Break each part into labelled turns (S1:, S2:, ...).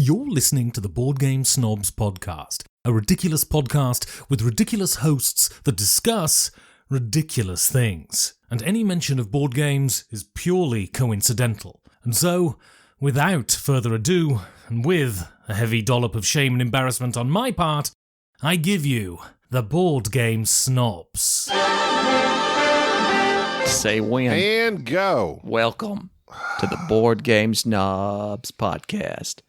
S1: You're listening to the Board Game Snobs podcast, a ridiculous podcast with ridiculous hosts that discuss ridiculous things. And any mention of board games is purely coincidental. And so, without further ado, and with a heavy dollop of shame and embarrassment on my part, I give you the Board Game Snobs.
S2: Say when.
S3: And go.
S2: Welcome to the Board Game Snobs podcast.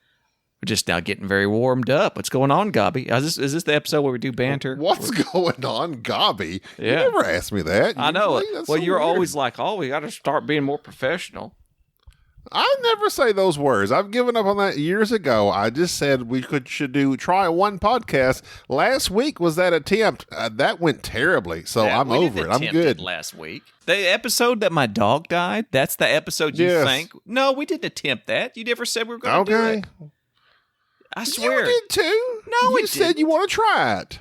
S2: We're just now getting very warmed up. What's going on, Gobby? Is this the episode where we do banter?
S3: What's going on, Gobby?
S2: Yeah.
S3: You never asked me that.
S2: I know it.
S3: That's
S2: Well,
S3: so
S2: you're
S3: weird.
S2: always like, oh, we got to start being more professional.
S3: I never say those words. I've given up on that years ago. I just said we should try one podcast. Last week was that attempt. That went terribly, so
S2: Yeah,
S3: I'm
S2: we
S3: over
S2: didn't
S3: it. I'm
S2: attempt
S3: good.
S2: it last week. The episode that my dog died, that's the episode you
S3: Yes.
S2: think? No, we didn't attempt that. You never said we were going to do
S3: Okay.
S2: it. I swear.
S3: You did too.
S2: No, we
S3: you said
S2: didn't.
S3: you want to try it.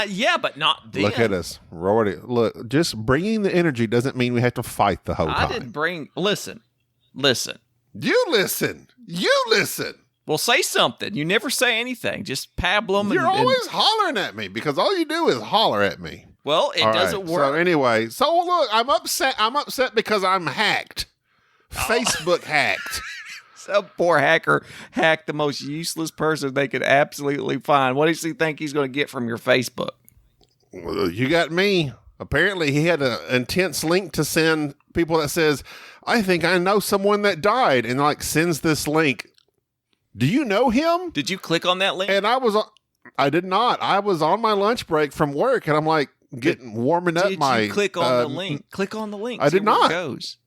S2: Yeah, but not then.
S3: Look at us, Rory. Look, just bringing the energy doesn't mean we have to fight the whole
S2: I
S3: time.
S2: didn't bring... Listen.
S3: You listen.
S2: Well, say something. You never say anything. Just pablum.
S3: You're always hollering at me because all you do is holler at me.
S2: Well, it
S3: All
S2: doesn't
S3: right,
S2: work.
S3: So anyway, look, I'm upset. I'm upset because I'm hacked.
S2: Oh.
S3: Facebook hacked.
S2: Some poor hacker hacked the most useless person they could absolutely find. What does he think he's going to get from your Facebook?
S3: Well, you got me. Apparently, he had an intense link to send people that says, "I think I know someone that died," and like sends this link. Do you know him?
S2: Did you click on that link?
S3: And I did not. I was on my lunch break from work, and I'm like warming up
S2: Did
S3: my.
S2: you click on the link? Click on the link.
S3: I
S2: see
S3: did
S2: where
S3: not.
S2: It goes.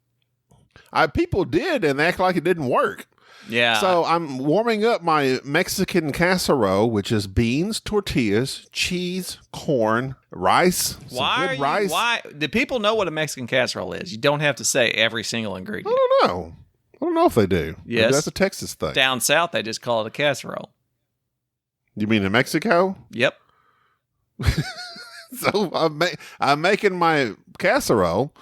S3: People did, and they act like it didn't work.
S2: Yeah.
S3: So I'm warming up my Mexican casserole, which is beans, tortillas, cheese, corn, rice.
S2: Why do people know what a Mexican casserole is? You don't have to say every single ingredient.
S3: I don't know if they do. Maybe
S2: Yes.
S3: that's a Texas thing.
S2: Down south, they just call it a casserole.
S3: You mean in Mexico?
S2: Yep.
S3: So I'm making my casserole.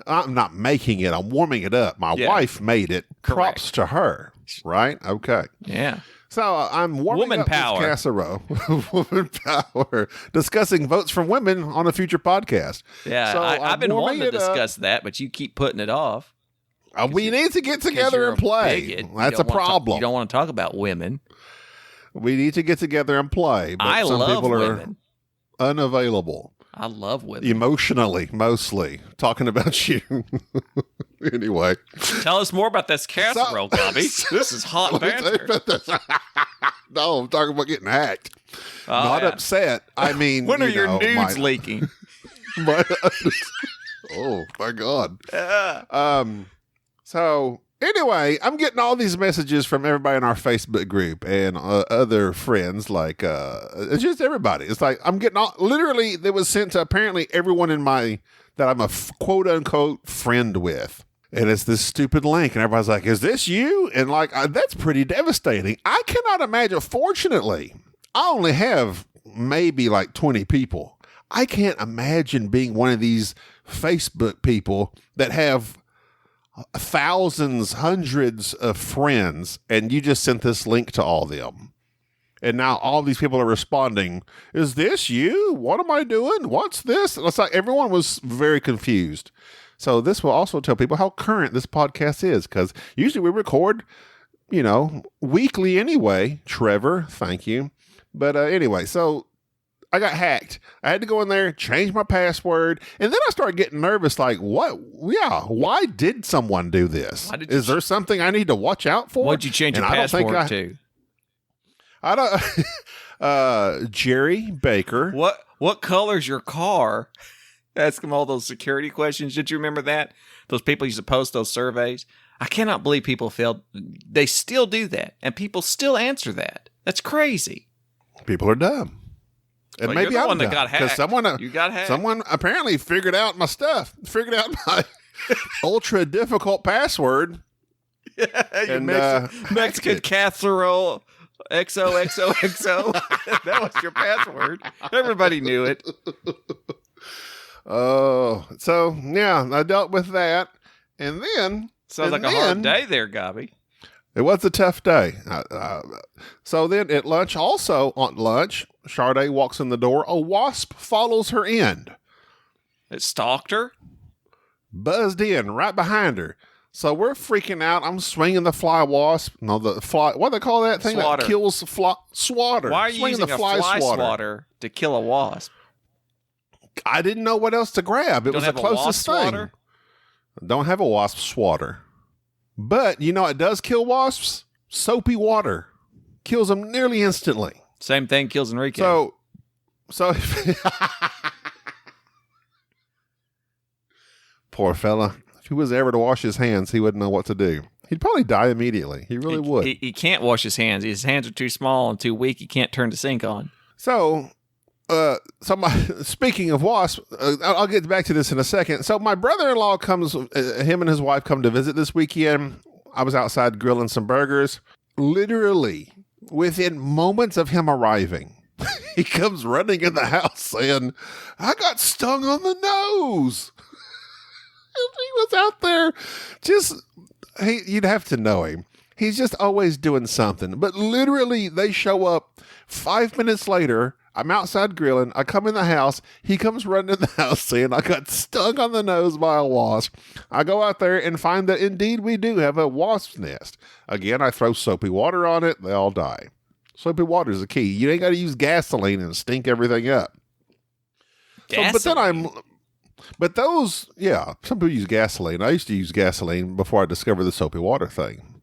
S3: I'm not making it. I'm warming it up. My
S2: Yeah.
S3: wife made it.
S2: Correct.
S3: Props to her. Right? Okay.
S2: Yeah.
S3: So I'm warming
S2: Woman
S3: up
S2: power.
S3: this casserole. Woman power. Discussing votes from women on a future podcast.
S2: Yeah.
S3: So
S2: I've been wanting to
S3: warming it up.
S2: discuss that, but you keep putting it off.
S3: We need to get
S2: 'Cause
S3: together
S2: you're
S3: and
S2: a
S3: play.
S2: bigot. You
S3: That's a
S2: don't wanna
S3: problem.
S2: you don't want to talk about women.
S3: We need to get together and play. But
S2: I
S3: some
S2: love
S3: people are
S2: women.
S3: unavailable.
S2: I love women.
S3: Emotionally, mostly. Talking about you. Anyway.
S2: Tell us more about this casserole, Gobby. This is hot
S3: Let me tell you
S2: banter.
S3: about this. No, I'm talking about getting hacked.
S2: Oh,
S3: Not
S2: yeah.
S3: upset. I mean,
S2: When are
S3: you
S2: your
S3: know,
S2: nudes leaking?
S3: Oh, my God.
S2: Yeah.
S3: So anyway, I'm getting all these messages from everybody in our Facebook group and other friends, like it's just everybody. It's like I'm getting all literally that was sent to apparently everyone in that I'm a quote unquote friend with. And it's this stupid link, and everybody's like, "Is this you?" And like, that's pretty devastating. I cannot imagine. Fortunately, I only have maybe like 20 people. I can't imagine being one of these Facebook people that have thousands, hundreds of friends, and you just sent this link to all of them. And now all these people are responding, "Is this you? What am I doing? What's this?" It's like everyone was very confused. So this will also tell people how current this podcast is, because usually we record, weekly anyway. Trevor, thank you. But anyway, so I got hacked. I had to go in there, change my password, and then I started getting nervous. Like, what? Yeah, why did someone do this? Is there something I need to watch out for?
S2: What'd you change your
S3: And I don't think
S2: password to?
S3: I don't. Jerry Baker.
S2: What color's your car? Ask them all those security questions. Did you remember that? Those people used to post those surveys. I cannot believe people failed. They still do that, and people still answer that. That's crazy.
S3: People are dumb. And
S2: Well,
S3: maybe
S2: you're the
S3: I'm
S2: one that
S3: dumb,
S2: got
S3: 'cause
S2: hacked. You got hacked.
S3: Someone apparently figured out my stuff. Figured out my ultra difficult password.
S2: Your
S3: And,
S2: Mexican casserole. XOXOXO. That was your password. Everybody knew it.
S3: Oh, so yeah, I dealt with that, and then
S2: Sounds like a hard day there, Gobby.
S3: It was a tough day. So then at lunch, Sade walks in the door. A wasp follows her in.
S2: It stalked her?
S3: Buzzed in right behind her. So we're freaking out. I'm swinging the fly wasp. No, the fly. What do they call that thing
S2: Swatter.
S3: that kills the fly? Swatter.
S2: Why are you
S3: swinging
S2: using a fly swatter to kill a wasp?
S3: I didn't know what else to grab. It was the closest thing. Don't have a wasp swatter. But you know it does kill wasps? Soapy water. Kills them nearly instantly.
S2: Same thing kills Enrique.
S3: So poor fella. If he was ever to wash his hands, he wouldn't know what to do. He'd probably die immediately. He really would.
S2: He can't wash his hands. His hands are too small and too weak. He can't turn the sink on.
S3: So, speaking of wasps, I'll get back to this in a second. So my brother-in-law comes, him and his wife come to visit this weekend. I was outside grilling some burgers. Literally, within moments of him arriving, he comes running in the house saying, I got stung on the nose. And he was out there you'd have to know him. He's just always doing something. But literally, they show up 5 minutes later. I'm outside grilling. I come in the house. He comes running in the house saying, I got stung on the nose by a wasp. I go out there and find that indeed we do have a wasp's nest. Again, I throw soapy water on it. They all die. Soapy water is the key. You ain't got to use gasoline and stink everything up.
S2: Gasoline?
S3: Some people use gasoline. I used to use gasoline before I discovered the soapy water thing.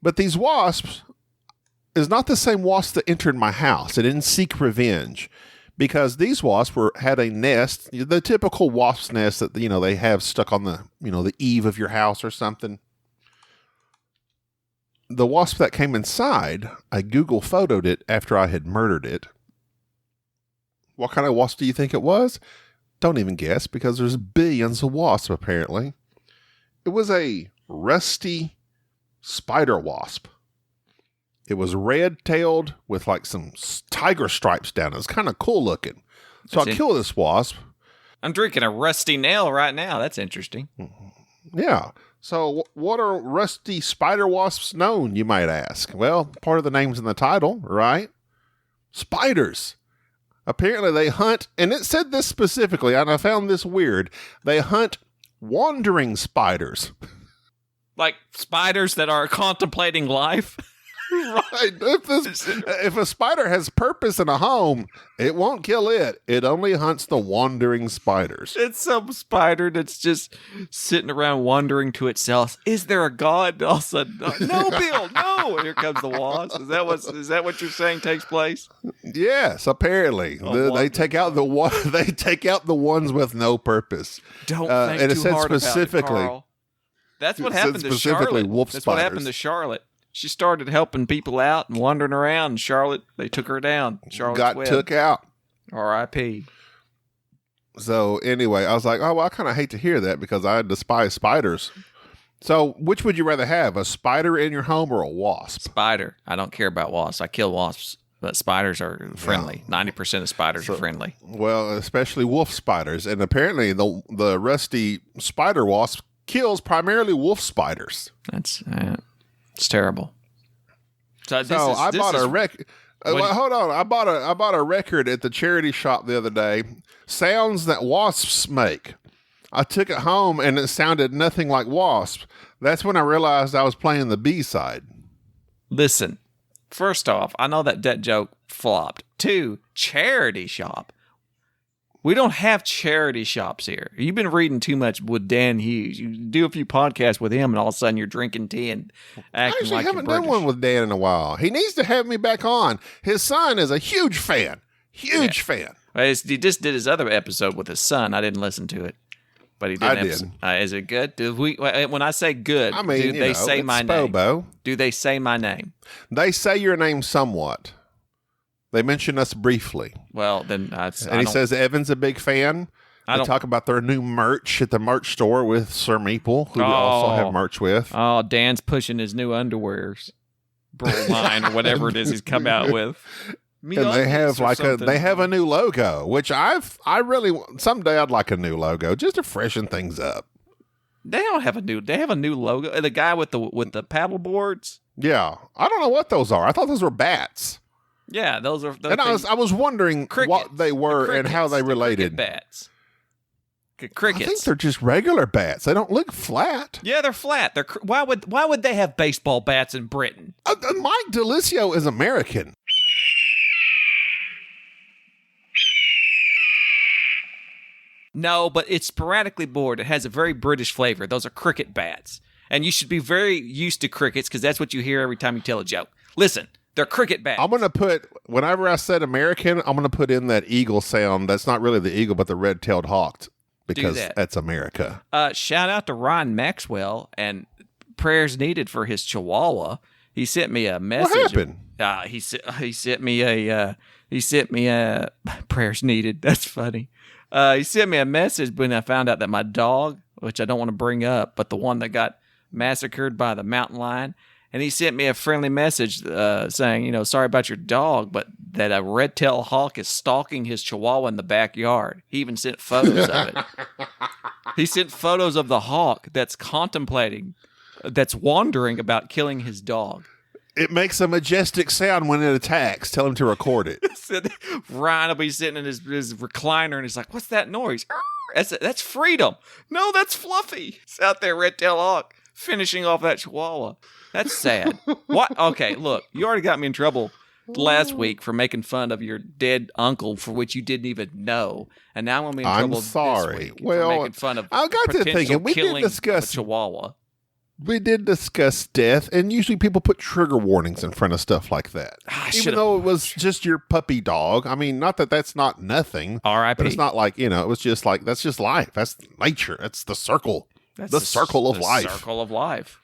S3: But these wasps is not the same wasp that entered my house. It didn't seek revenge because these wasps had a nest, the typical wasp's nest that, they have stuck on the eave of your house or something. The wasp that came inside, I Google photoed it after I had murdered it. What kind of wasp do you think it was? Don't even guess because there's billions of wasps apparently. It was a rusty spider wasp. It was red-tailed with like some tiger stripes down it. It's kind of cool looking. So I killed this wasp.
S2: I'm drinking a rusty nail right now. That's interesting.
S3: Yeah. So what are rusty spider wasps known, you might ask? Well, part of the name's in the title, right? Spiders. Apparently they hunt, and it said this specifically, and I found this weird. They hunt wandering spiders.
S2: Like spiders that are contemplating life?
S3: Right. If a spider has purpose in a home, it won't kill it. It only hunts the wandering spiders.
S2: It's some spider that's just sitting around wondering to itself, is there a God? All of a sudden, no, Bill, no. Here comes the wasp. Is that what you're saying takes place?
S3: Yes, apparently. They take out the ones with no purpose.
S2: Don't think
S3: and it
S2: too
S3: said
S2: hard
S3: specifically,
S2: about it, Carl. That's what happened to Charlotte. That's what happened to Charlotte. She started helping people out and wandering around. And Charlotte, they took her down. Charlotte
S3: got took out.
S2: R.I.P.
S3: So anyway, I was like, oh, well, I kind of hate to hear that because I despise spiders. So which would you rather have, a spider in your home or a wasp?
S2: Spider. I don't care about wasps. I kill wasps, but spiders are friendly. 90% of spiders are friendly. Well,
S3: especially wolf spiders. And apparently the rusty spider wasp kills primarily wolf spiders.
S2: It's terrible.
S3: I bought a record. Hold on. I bought a record at the charity shop the other day. Sounds that wasps make. I took it home and it sounded nothing like wasps. That's when I realized I was playing the B side.
S2: Listen, first off, I know that joke flopped. 2, charity shop. We don't have charity shops here. You've been reading too much with Dan Hughes. You do a few podcasts with him, and all of a sudden you're drinking tea and acting like you're British. I haven't done one
S3: with Dan in a while. He needs to have me back on. His son is a huge fan. Fan.
S2: Well, he just did his other episode with his son. I didn't listen to it, but he did.
S3: I did.
S2: Is it good? When I say good, do they say my name? Do they say my name?
S3: They say your name somewhat. They mention us briefly.
S2: Well, then
S3: he says Evan's a big fan. They talk about their new merch at the merch store with Sir Meeple, who we also have merch with.
S2: Oh, Dan's pushing his new underwears, line or whatever it is he's come out with.
S3: And they have they have a new logo, which I really someday I'd like a new logo just to freshen things up.
S2: They don't have a new. They have a new logo. The guy with the paddle boards.
S3: Yeah, I don't know what those are. I thought those were bats.
S2: Yeah, those are.
S3: And I was wondering what they were and how they related.
S2: Bats. Crickets.
S3: I think they're just regular bats. They don't look flat.
S2: Yeah, they're flat. Why would they have baseball bats in Britain?
S3: Mike DeLisio is American.
S2: No, but it's sporadically bored. It has a very British flavor. Those are cricket bats. And you should be very used to crickets because that's what you hear every time you tell a joke. Listen, they're cricket bats.
S3: I'm going to put, whenever I said American, I'm going to put in that eagle sound. That's not really the eagle, but the red-tailed hawk because that's America.
S2: Shout out to Ryan Maxwell and prayers needed for his chihuahua. He sent me a message.
S3: What happened?
S2: He sent me a prayers needed. That's funny. He sent me a message when I found out that my dog, which I don't want to bring up, but the one that got massacred by the mountain lion, and he sent me a friendly message saying, sorry about your dog, but that a red-tailed hawk is stalking his chihuahua in the backyard. He even sent photos of it. He sent photos of the hawk that's wandering about killing his dog.
S3: It makes a majestic sound when it attacks. Tell him to record it.
S2: Ryan will be sitting in his recliner, and he's like, what's that noise? That's Freedom. No, that's Fluffy. It's out there, red-tailed hawk, finishing off that chihuahua. That's sad. What? Okay, look, you already got me in trouble last week for making fun of your dead uncle for which you didn't even know, and now I'm in trouble.
S3: I'm sorry.
S2: This week for making fun of
S3: I got to thinking we did discuss
S2: chihuahua.
S3: We did discuss death, and usually people put trigger warnings in front of stuff like that. Even though it was just your puppy dog. I mean, not that that's not nothing.
S2: R.I.P.
S3: But it's not like, it was just like, that's just life. That's nature. That's the circle. That's the circle of life.
S2: Circle of life.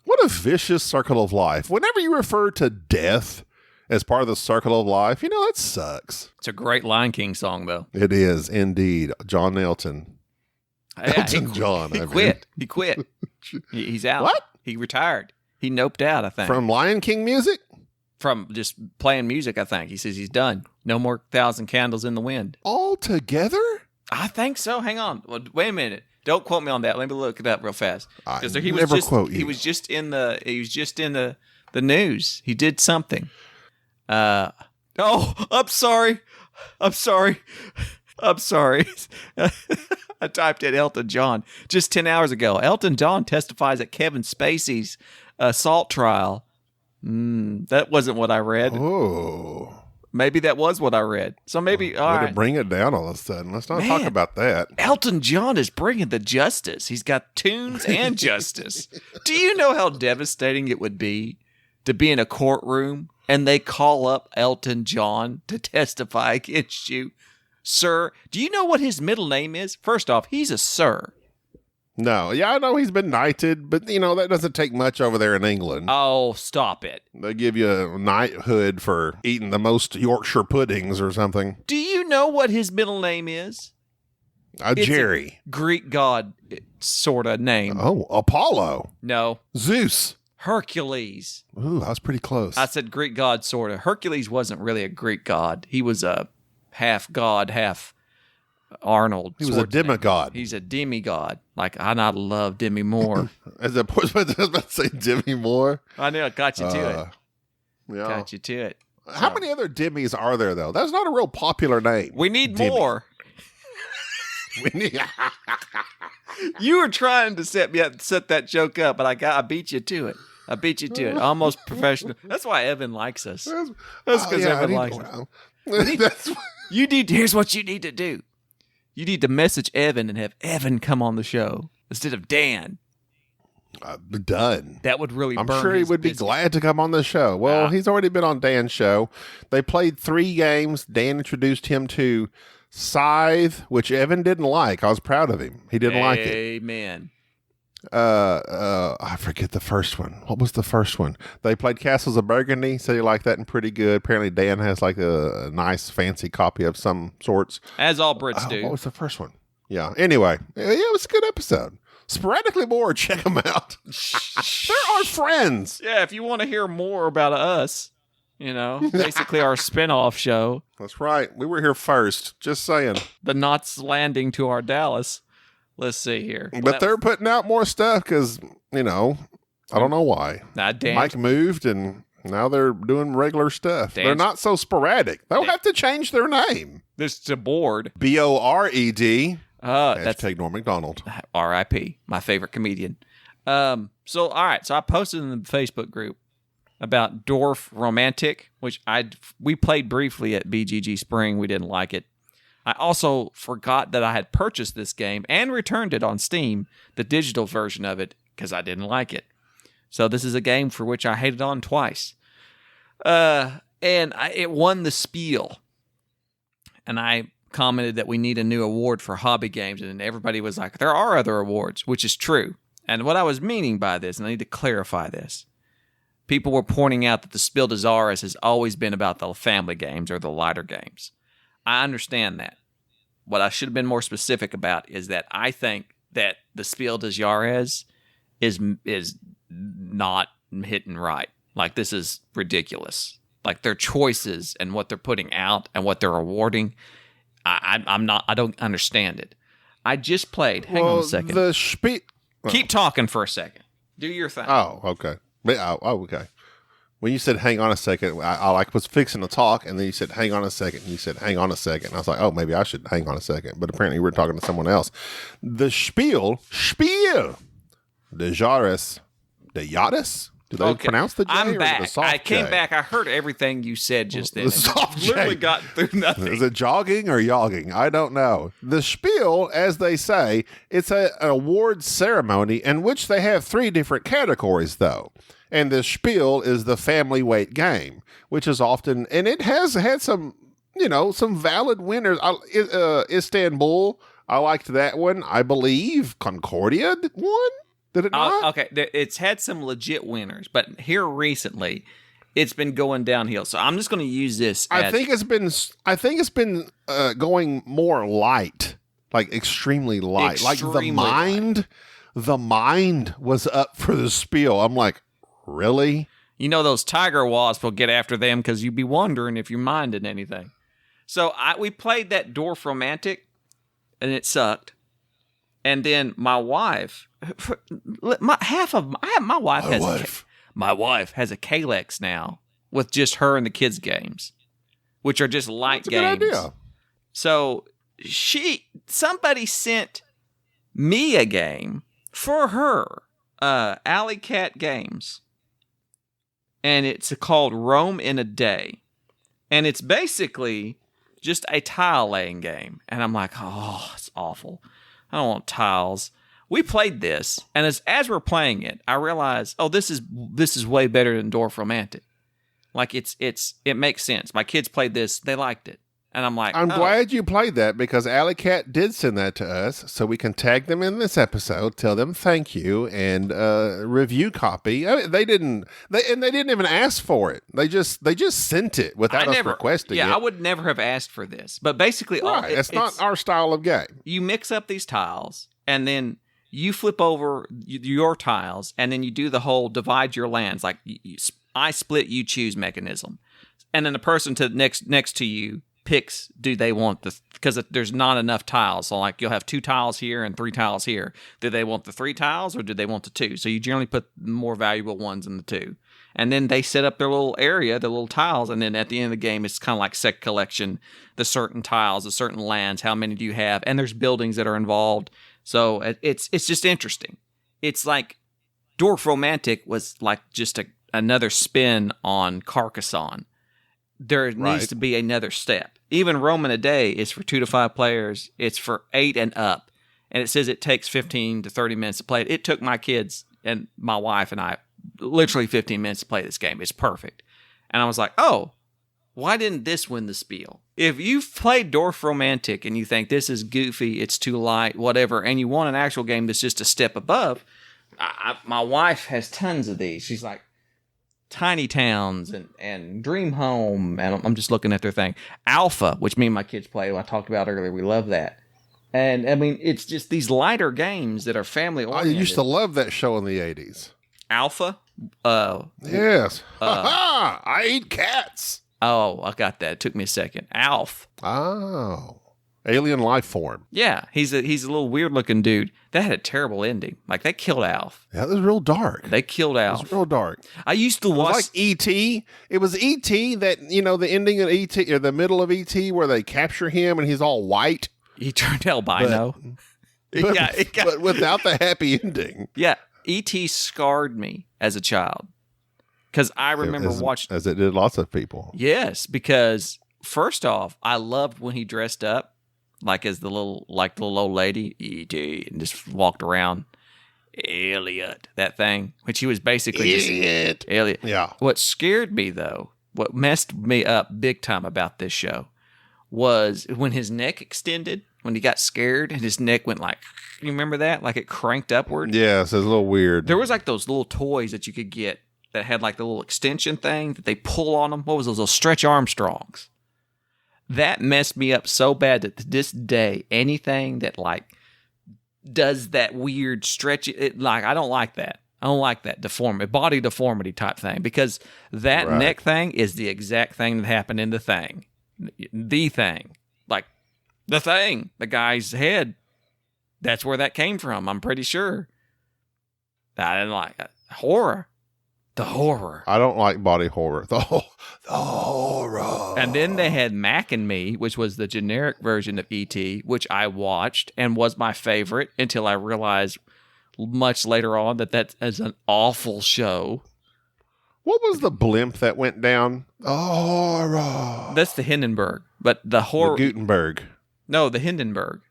S3: What a vicious circle of life. Whenever you refer to death as part of the circle of life, that sucks.
S2: It's a great Lion King song, though.
S3: It is, indeed. John Elton. Elton John.
S2: He quit. He's out.
S3: What?
S2: He retired. He noped out, I think.
S3: From Lion King music?
S2: From just playing music, I think. He says he's done. No more 1,000 Candles in the Wind.
S3: All together?
S2: I think so. Hang on. Well, wait a minute. Don't quote me on that. Let me look it up real fast.
S3: He was
S2: just in the news. He did something. I'm sorry. I typed in Elton John just 10 hours ago. Elton John testifies at Kevin Spacey's assault trial. That wasn't what I read.
S3: Oh.
S2: Maybe that was what I read. So maybe, all right.
S3: Bring it down all of a sudden. Let's not talk about that.
S2: Elton John is bringing the justice. He's got tunes and justice. Do you know how devastating it would be to be in a courtroom and they call up Elton John to testify against you? Sir, do you know what his middle name is? First off, he's a sir.
S3: No, yeah, I know he's been knighted, but that doesn't take much over there in England.
S2: Oh, stop it.
S3: They give you a knighthood for eating the most Yorkshire puddings or something.
S2: Do you know what his middle name is?
S3: Jerry.
S2: Greek god sort of name.
S3: Oh, Apollo.
S2: No.
S3: Zeus.
S2: Hercules.
S3: Ooh, I was pretty close.
S2: I said Greek god sort of. Hercules wasn't really a Greek god. He was a half god, half Arnold.
S3: He was a demigod.
S2: He's a demigod. Like, I love Demi Moore.
S3: As I was about to say Demi Moore.
S2: I knew it. Got you to it.
S3: Yeah.
S2: Got you to it.
S3: How many other Demis are there, though? That's not a real popular name.
S2: We need
S3: Demi.
S2: more. You were trying to set that joke up, but I beat you to it. Almost professional. That's why Evan likes us. That's because Evan likes us. Here's what you need to do. You need to message Evan and have Evan come on the show instead of Dan.
S3: Done.
S2: That would really
S3: I'm
S2: burn
S3: sure he
S2: his
S3: would
S2: business.
S3: be glad to come on the show. Well, he's already been on Dan's show. They played 3 games. Dan introduced him to Scythe, which Evan didn't like. I was proud of him. He didn't like it.
S2: Amen.
S3: I forget the first one. What was the first one? They played Castles of Burgundy, so you like that and pretty good. Apparently Dan has like a nice fancy copy of some sorts.
S2: As all Brits do.
S3: What was the first one? Yeah. Anyway, it was a good episode. Sporadically bored. Check them out. They're our friends.
S2: Yeah, if you want to hear more about us, basically our spinoff show.
S3: That's right. We were here first. Just saying.
S2: The Knots Landing to our Dallas. Let's see here.
S3: But they're putting out more stuff because, I don't know why. Mike moved and now they're doing regular stuff. They're not so sporadic. They'll have to change their name.
S2: This is a board.
S3: BORED.
S2: That's
S3: Norm MacDonald.
S2: R.I.P. My favorite comedian. All right. So I posted in the Facebook group about Dwarf Romantic, which we played briefly at BGG Spring. We didn't like it. I also forgot that I had purchased this game and returned it on Steam, the digital version of it, because I didn't like it. So this is a game for which I hated on twice. It won the Spiel. And I commented that we need a new award for hobby games, and everybody was like, there are other awards, which is true. And what I was meaning by this, and I need to clarify this, people were pointing out that the Spiel des Jahres has always been about the family games or the lighter games. I understand that. What I should have been more specific about is that I think that the Spiel des Jahres is not hitting right. Like, this is ridiculous. Like, their choices and what they're putting out and what they're awarding, I don't understand it. I just played. Hang on a second. Keep talking for a second. Do your thing.
S3: Oh, okay. Okay. When you said, hang on a second, I was fixing to talk, and then you said, hang on a second. And you said, hang on a second. And I was like, oh, maybe I should hang on a second. But apparently we're talking to someone else. The Spiel des Jahres, de Jahres? Do they pronounce the J?
S2: I'm
S3: or
S2: back.
S3: the soft
S2: I came
S3: J?
S2: back. I heard everything you said just then.
S3: The soft J.
S2: Literally got through nothing.
S3: Is it jogging or yogging? I don't know. The Spiel, as they say, it's an awards ceremony in which they have 3 different categories, though. And the Spiel is the family weight game, which is often, and it has had some, some valid winners. Istanbul, I liked that one. I believe Concordia won. Did it not?
S2: Okay, it's had some legit winners, but here recently, it's been going downhill. So I'm just going to use this.
S3: I think it's been going more light, like extremely light. The mind was up for the Spiel. I'm like, really?
S2: Those tiger wasps will get after them because you'd be wondering if you're minding anything. So we played that Dwarf Romantic, and it sucked. And then my wife, my wife has a Kalex now with just her and the kids' games, which are just light games. Good idea. So somebody sent me a game for her, Alley Cat Games, and it's called Rome in a Day, and it's basically just a tile laying game. And I'm like, oh, it's awful. I don't want tiles. We played this, and as we're playing it, I realized, oh, this is way better than Dwarf Romantic. Like it makes sense. My kids played this; they liked it, and I'm like,
S3: I'm glad you played that because Alley Cat did send that to us, so we can tag them in this episode, tell them thank you, and review copy. I mean, they didn't even ask for it. They just sent it without us requesting it.
S2: Yeah, I would never have asked for this, but basically,
S3: it's not our style of game.
S2: You mix up these tiles, and then you flip over your tiles, and then you do the whole divide your lands, like I split, you choose mechanism, and then the person next to you picks, do they want because there's not enough tiles, so like you'll have 2 tiles here and 3 tiles here. Do they want the 3 tiles or do they want the 2? So you generally put the more valuable ones in the 2, and then they set up their little area, the little tiles, and then at the end of the game it's kind of like set collection, the certain tiles, the certain lands, how many do you have, and there's buildings that are involved. So it's just interesting. It's like Dwarf Romantic was like just another spin on Carcassonne. There needs to be another step. Even Rome in a Day is for 2 to 5 players. It's for 8 and up. And it says it takes 15 to 30 minutes to play it. It took my kids and my wife and I literally 15 minutes to play this game. It's perfect. And I was like, oh, why didn't this win the Spiel? If you've played Dwarf Romantic and you think this is goofy, it's too light, whatever, and you want an actual game that's just a step above, my wife has tons of these. She's like, Tiny Towns and Dream Home, and I'm just looking at their thing. Alpha, which me and my kids play, I talked about earlier, we love that. And I mean, it's just these lighter games that are family oriented.
S3: I used to love that show in the 80s.
S2: Alpha?
S3: Yes. I eat cats.
S2: Oh, I got that. It took me a second. Alf.
S3: Oh. Alien life form.
S2: Yeah, he's a little weird looking dude. That had a terrible ending. Like they killed Alf.
S3: Yeah, that was real dark.
S2: They killed Alf.
S3: It was real dark.
S2: I used to
S3: It was
S2: watch
S3: like E.T. It was E.T. that, the ending of E.T. or the middle of E.T. where they capture him and he's all white.
S2: He turned albino.
S3: But without the happy ending.
S2: Yeah, E.T. scarred me as a child. Because I remember watching...
S3: As it did lots of people.
S2: Yes, because first off, I loved when he dressed up like as the little old lady, E.T., and just walked around. Elliot, that thing, which he was basically just... Elliot.
S3: Yeah.
S2: What scared me, though, what messed me up big time about this show was when his neck extended, when he got scared and his neck went like... You remember that? Like it cranked upward?
S3: Yes, it's a little weird.
S2: There was like those little toys that you could get that had like the little extension thing that they pull on them. What was those little Stretch Armstrongs? That messed me up so bad that to this day, anything that like does that weird stretch, I don't like that. I don't like that body deformity type thing, because that neck thing is the exact thing that happened in the thing. The thing. Like the thing, the guy's head. That's where that came from, I'm pretty sure. I didn't like it. Horror. The horror.
S3: I don't like body horror. The horror.
S2: And then they had Mac and Me, which was the generic version of E.T., which I watched and was my favorite until I realized much later on that is an awful show.
S3: What was the blimp that went down? Horror.
S2: That's the Hindenburg. But the horror...
S3: The Gutenberg.
S2: No, the Hindenburg.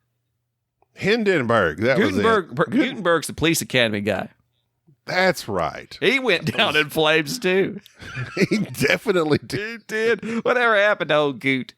S3: Hindenburg. That was it.
S2: Gutenberg's the police academy guy.
S3: That's right.
S2: He went down in flames too.
S3: He definitely did.
S2: He did. Whatever happened to old Goot?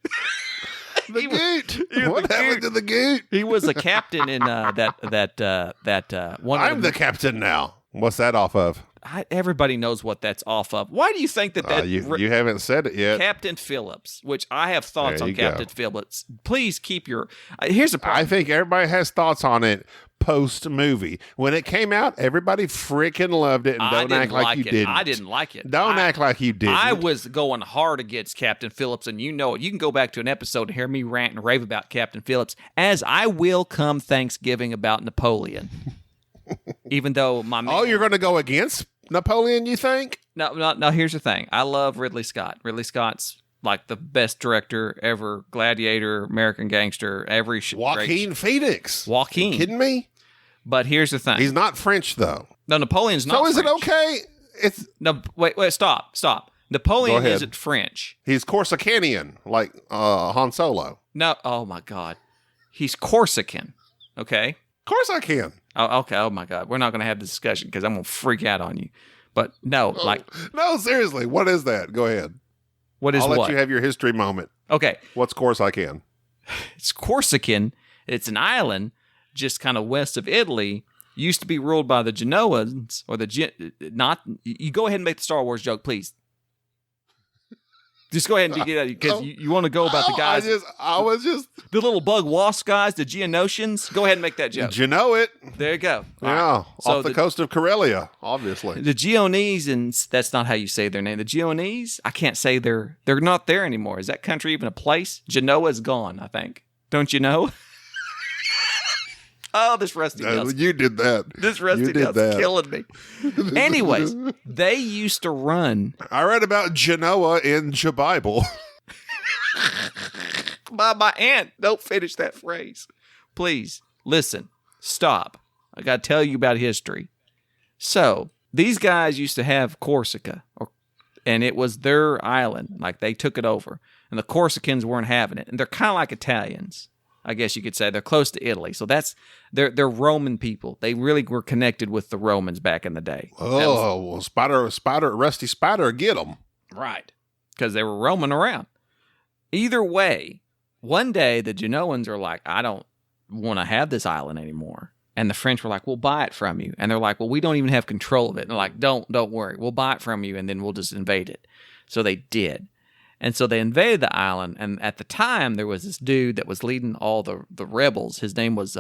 S3: The Goot. What happened to the Goot?
S2: He was a captain in that one.
S3: I'm the captain now. What's that off of?
S2: Everybody knows what that's off of. Why do you think that
S3: you haven't said it yet?
S2: Captain Phillips, which I have thoughts on Captain Phillips. Please keep your... here's the problem.
S3: I think everybody has thoughts on it post-movie. When it came out, everybody freaking loved it, and don't act like you didn't.
S2: I didn't like it.
S3: Don't act like you didn't.
S2: I was going hard against Captain Phillips, and you know it. You can go back to an episode and hear me rant and rave about Captain Phillips, as I will come Thanksgiving about Napoleon. Even though
S3: you're going to go against Napoleon, you think?
S2: No, here's the thing. I love Ridley Scott. Ridley Scott's like the best director ever. Gladiator, American Gangster,
S3: Joaquin Phoenix.
S2: Joaquin.
S3: Are you kidding me?
S2: But here's the thing.
S3: He's not French, though.
S2: No, Napoleon's not French.
S3: So is it okay?
S2: No, wait, stop. Napoleon isn't French.
S3: He's Corsicanian, like Han Solo.
S2: No, oh my God. He's Corsican, okay?
S3: Corsican.
S2: Oh, okay. Oh my God. We're not going to have this discussion because I'm going to freak out on you. But no,
S3: No, seriously. What is that? Go ahead.
S2: I'll
S3: let you have your history moment.
S2: Okay.
S3: What's Corsican?
S2: It's Corsican. It's an island just kind of west of Italy. Used to be ruled by the Genoans or you go ahead and make the Star Wars joke, please. Just go ahead and get it because you want to go about the guys.
S3: I was just
S2: the little bug wasp guys, the Geonosians. Go ahead and make that joke.
S3: Did you know it?
S2: There you go.
S3: Yeah, off the coast of Karelia, obviously.
S2: The Geonese, and that's not how you say their name. The Geonese, I can't say they're not there anymore. Is that country even a place? Genoa's gone, I think. Don't you know? Oh, this Rusty Nail's.
S3: You did that.
S2: This Rusty Nail's killing me. Anyways, they used to run.
S3: I read about Genoa in Bible.
S2: My aunt. Don't finish that phrase. Please, listen. Stop. I got to tell you about history. So, these guys used to have Corsica, and it was their island. Like, they took it over. And the Corsicans weren't having it. And they're kind of like Italians. I guess you could say they're close to Italy. So they're Roman people. They really were connected with the Romans back in the day.
S3: Oh, Rusty Spider, get them.
S2: Right. Because they were roaming around. Either way, one day the Genoans are like, I don't want to have this island anymore. And the French were like, we'll buy it from you. And they're like, well, we don't even have control of it. And they're like, don't worry. We'll buy it from you and then we'll just invade it. So they did. And so they invaded the island, and at the time, there was this dude that was leading all the rebels. His name was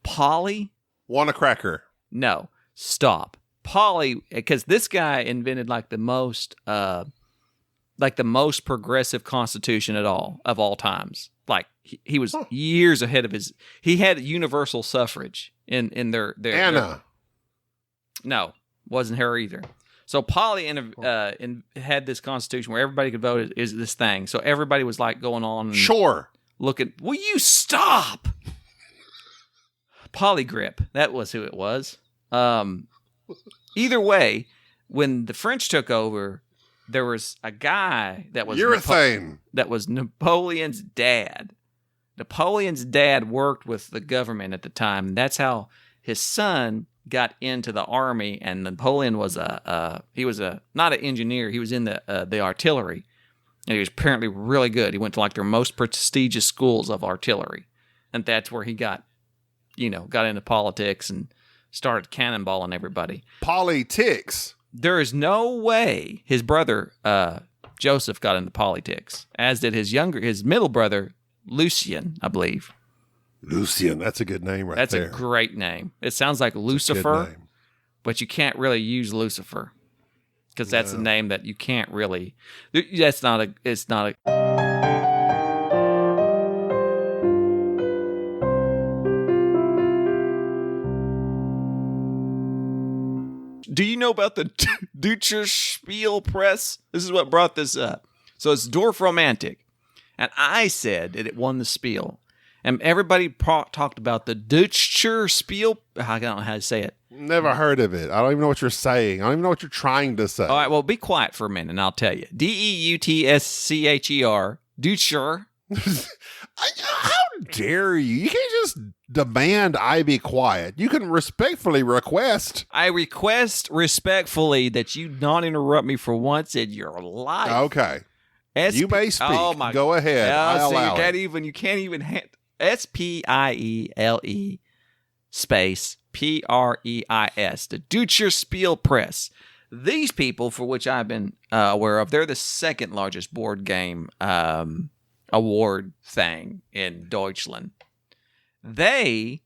S2: Polly.
S3: Want a cracker?
S2: No, stop. Polly, because this guy invented like the most progressive constitution of all times. like he was years ahead of his. He had universal suffrage in their
S3: Anna.
S2: No, wasn't her either. So Polly had this constitution where everybody could vote is this thing. So everybody was like going on. And
S3: Sure.
S2: looking. Will you stop? Polygrip. That was who it was. Either way, when the French took over, there was a guy that was
S3: urethane.
S2: That was Napoleon's dad. Napoleon's dad worked with the government at the time. And that's how his son got into the army. And Napoleon was he was not an engineer. He was in the artillery. And he was apparently really good. He went to like their most prestigious schools of artillery. And that's where he got into politics and started cannonballing everybody.
S3: Politics.
S2: There is no way his brother, Joseph, got into politics, as did his middle brother, Lucien, I believe.
S3: Lucien, that's a good name right
S2: there. That's a great name. It sounds like Lucifer, but you can't really use Lucifer because that's a name that you can't really. It's not a. Do you know about the Deutscher Spiel Press? This is what brought this up. So it's Dorf Romantic. And I said that it won the Spiel. And everybody talked about the Deutscher Spiel. I don't know how to say it.
S3: Never heard of it. I don't even know what you're saying. I don't even know what you're trying to say.
S2: All right, well, be quiet for a minute and I'll tell you. Deutscher. Deutscher.
S3: How dare you? You can't just demand I be quiet. You can respectfully request.
S2: I request respectfully that you not interrupt me for once in your life.
S3: Okay. You may speak. Oh my Go ahead. I allow
S2: you can't even SPIELE space PREIS, the Deutscher Spiel Press. These people, for which I've been aware of, they're the second largest board game award thing in Deutschland. They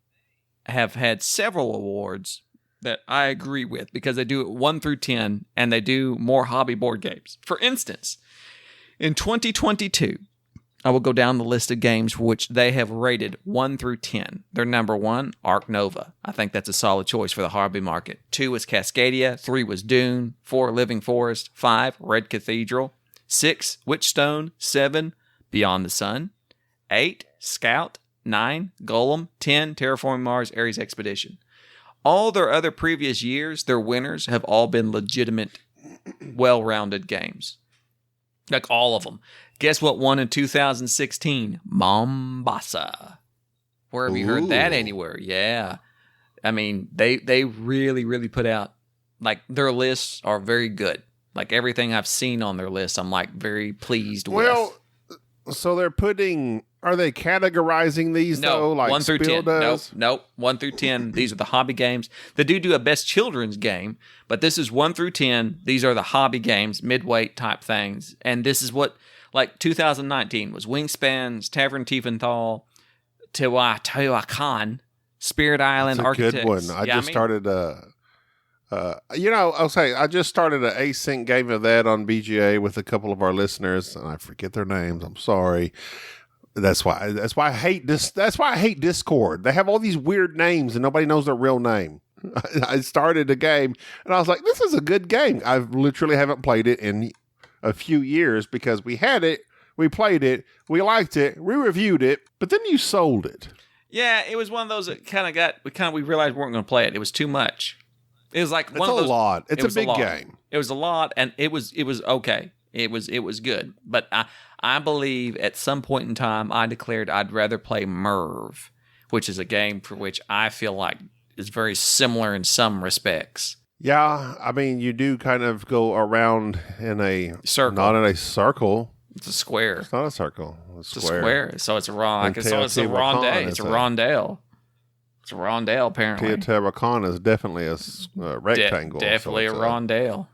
S2: have had several awards that I agree with because they do it 1 through 10 and they do more hobby board games. For instance, in 2022, I will go down the list of games for which they have rated 1 through 10. Their number 1, Ark Nova. I think that's a solid choice for the hobby market. 2 was Cascadia. 3 was Dune. 4, Living Forest. 5, Red Cathedral. 6, Witchstone. 7, Beyond the Sun. 8, Scout. 9, Golem. 10, Terraforming Mars, Ares Expedition. All their other previous years, their winners have all been legitimate, well-rounded games. Like all of them. Guess what won in 2016? Mombasa. Where have you heard that anywhere? Yeah. I mean, they really, really put out, like, their lists are very good. Like, everything I've seen on their list, I'm, like, very pleased with.
S3: Well, so they're are they categorizing these, though? Like
S2: 1 through 10.
S3: Does?
S2: Nope. 1 through 10. These are the hobby games. They do a best children's game, but this is 1 through 10. These are the hobby games, midweight type things. And this is what, like 2019 was Wingspans, Tavern Tiefenthal, Teotihuacan, Spirit Island, Architects.
S3: That's a good one. I just started I'll say I just started an async game of that on BGA with a couple of our listeners, and I forget their names. I'm sorry. That's why I hate this. That's why I hate Discord. They have all these weird names and nobody knows their real name. I started a game and I was like, this is a good game. I literally haven't played it in a few years because we had it, we played it, we liked it, we reviewed it, but then you sold it.
S2: Yeah, it was one of those that we realized we weren't going to play it. It was too much. It was like one of those.
S3: It's a lot. It's a big game.
S2: It was a lot, and it was okay. It was good, but I believe at some point in time I declared I'd rather play Merv, which is a game for which I feel like is very similar in some respects.
S3: Yeah, I mean you do kind of go around in a
S2: circle,
S3: not in a circle.
S2: It's a square.
S3: It's not a circle. It's
S2: a square. So it's a rondelle. It's a rondelle. It's a rondelle, apparently.
S3: Teotihuacan is definitely a rectangle.
S2: Definitely a rondelle.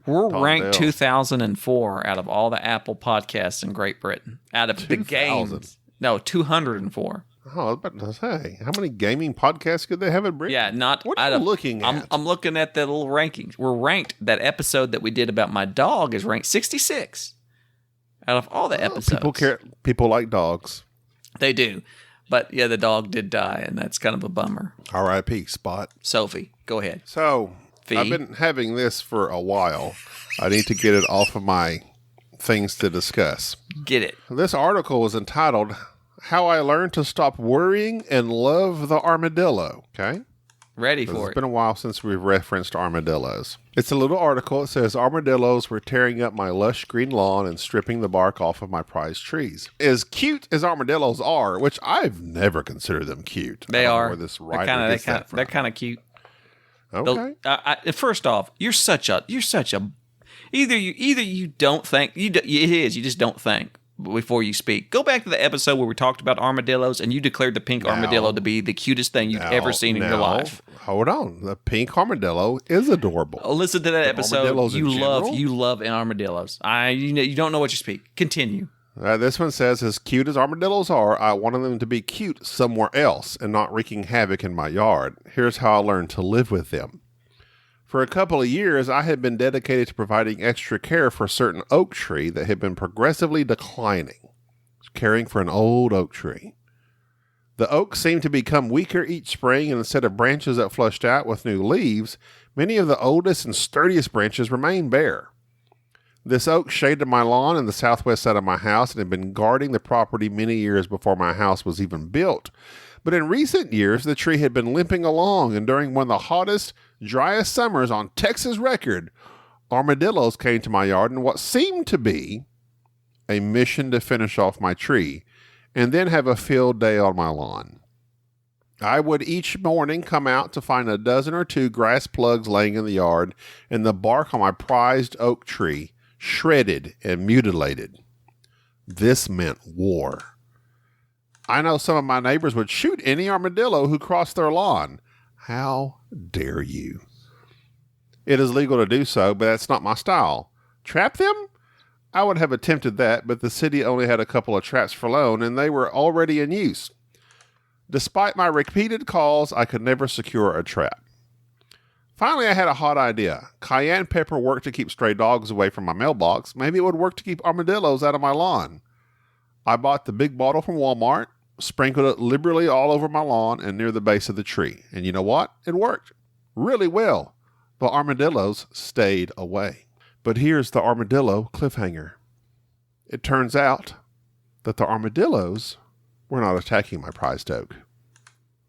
S2: We're ranked 2004 out of all the Apple podcasts in Great Britain. Out of the games. No, 204.
S3: Oh, I was about to say, how many gaming podcasts could they have in Britain?
S2: Yeah, not.
S3: What are you looking at?
S2: I'm looking at the little rankings. We're ranked. That episode that we did about my dog is ranked 66. Out of all the episodes.
S3: People like dogs.
S2: They do. But yeah, the dog did die, and that's kind of a bummer.
S3: R.I.P. Spot.
S2: Sophie, go ahead.
S3: So, I've been having this for a while. I need to get it off of my things to discuss.
S2: Get it.
S3: This article was entitled, How I Learned to Stop Worrying and Love the Armadillo. Okay?
S2: Ready for it.
S3: It's been a while since we've referenced armadillos. It's a little article. It says, armadillos were tearing up my lush green lawn and stripping the bark off of my prized trees. As cute as armadillos are, which I've never considered them cute.
S2: They are.
S3: Where this writer gets that from.
S2: They're kind of cute.
S3: Okay.
S2: First off, you're such a either you don't think it is, you just don't think before you speak. Go back to the episode where we talked about armadillos and you declared the pink armadillo to be the cutest thing you've ever seen in your life.
S3: Hold on. The pink armadillo is adorable.
S2: Oh, listen to that episode. You love armadillos. You don't know what you speak. Continue.
S3: This one says, as cute as armadillos are, I wanted them to be cute somewhere else and not wreaking havoc in my yard. Here's how I learned to live with them. For a couple of years, I had been dedicated to providing extra care for a certain oak tree that had been progressively declining. Caring for an old oak tree. The oak seemed to become weaker each spring, and instead of branches that flushed out with new leaves, many of the oldest and sturdiest branches remained bare. This oak shaded my lawn in the southwest side of my house and had been guarding the property many years before my house was even built. But in recent years, the tree had been limping along, and during one of the hottest, driest summers on Texas record, armadillos came to my yard in what seemed to be a mission to finish off my tree and then have a field day on my lawn. I would each morning come out to find a dozen or two grass plugs laying in the yard and the bark on my prized oak tree shredded and mutilated. This meant war. I know some of my neighbors would shoot any armadillo who crossed their lawn. How dare you? It is legal to do so, but that's not my style. Trap them? I would have attempted that, but the city only had a couple of traps for loan, and they were already in use. Despite my repeated calls, I could never secure a trap. Finally, I had a hot idea. Cayenne pepper worked to keep stray dogs away from my mailbox. Maybe it would work to keep armadillos out of my lawn. I bought the big bottle from Walmart, sprinkled it liberally all over my lawn and near the base of the tree. And you know what? It worked really well. The armadillos stayed away. But here's the armadillo cliffhanger. It turns out that the armadillos were not attacking my prized oak.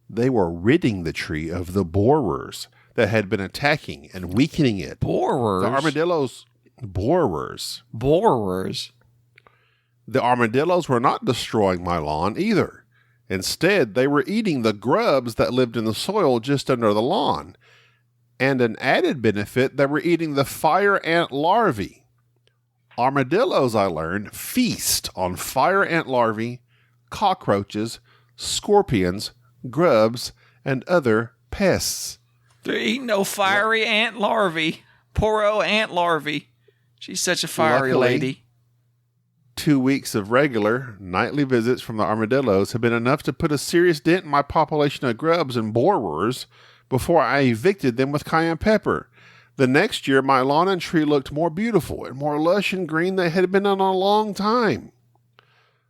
S3: They were ridding the tree of the borers that had been attacking and weakening it.
S2: Borers?
S3: The armadillos, borers.
S2: Borers?
S3: The armadillos were not destroying my lawn either. Instead, they were eating the grubs that lived in the soil just under the lawn. And an added benefit, they were eating the fire ant larvae. Armadillos, I learned, feast on fire ant larvae, cockroaches, scorpions, grubs, and other pests.
S2: They're eating no fiery ant larvae. Poor old ant larvae. She's such a fiery lady.
S3: 2 weeks of regular nightly visits from the armadillos have been enough to put a serious dent in my population of grubs and borers before I evicted them with cayenne pepper. The next year, my lawn and tree looked more beautiful and more lush and green than it had been in a long time.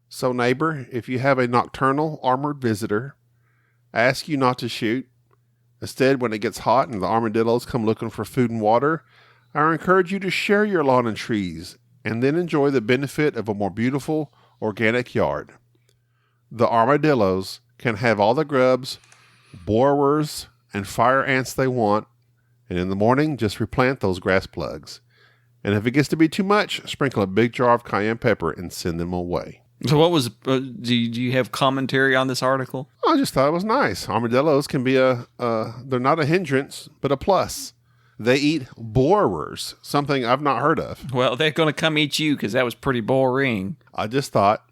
S3: So, neighbor, if you have a nocturnal armored visitor, I ask you not to shoot. Instead, when it gets hot and the armadillos come looking for food and water, I encourage you to share your lawn and trees and then enjoy the benefit of a more beautiful, organic yard. The armadillos can have all the grubs, borers, and fire ants they want, and in the morning, just replant those grass plugs. And if it gets to be too much, sprinkle a big jar of cayenne pepper and send them away.
S2: So what was, do you have commentary on this article?
S3: I just thought it was nice. Armadillos can be they're not a hindrance, but a plus. They eat borers, something I've not heard of.
S2: Well, they're going to come eat you because that was pretty boring.
S3: I just thought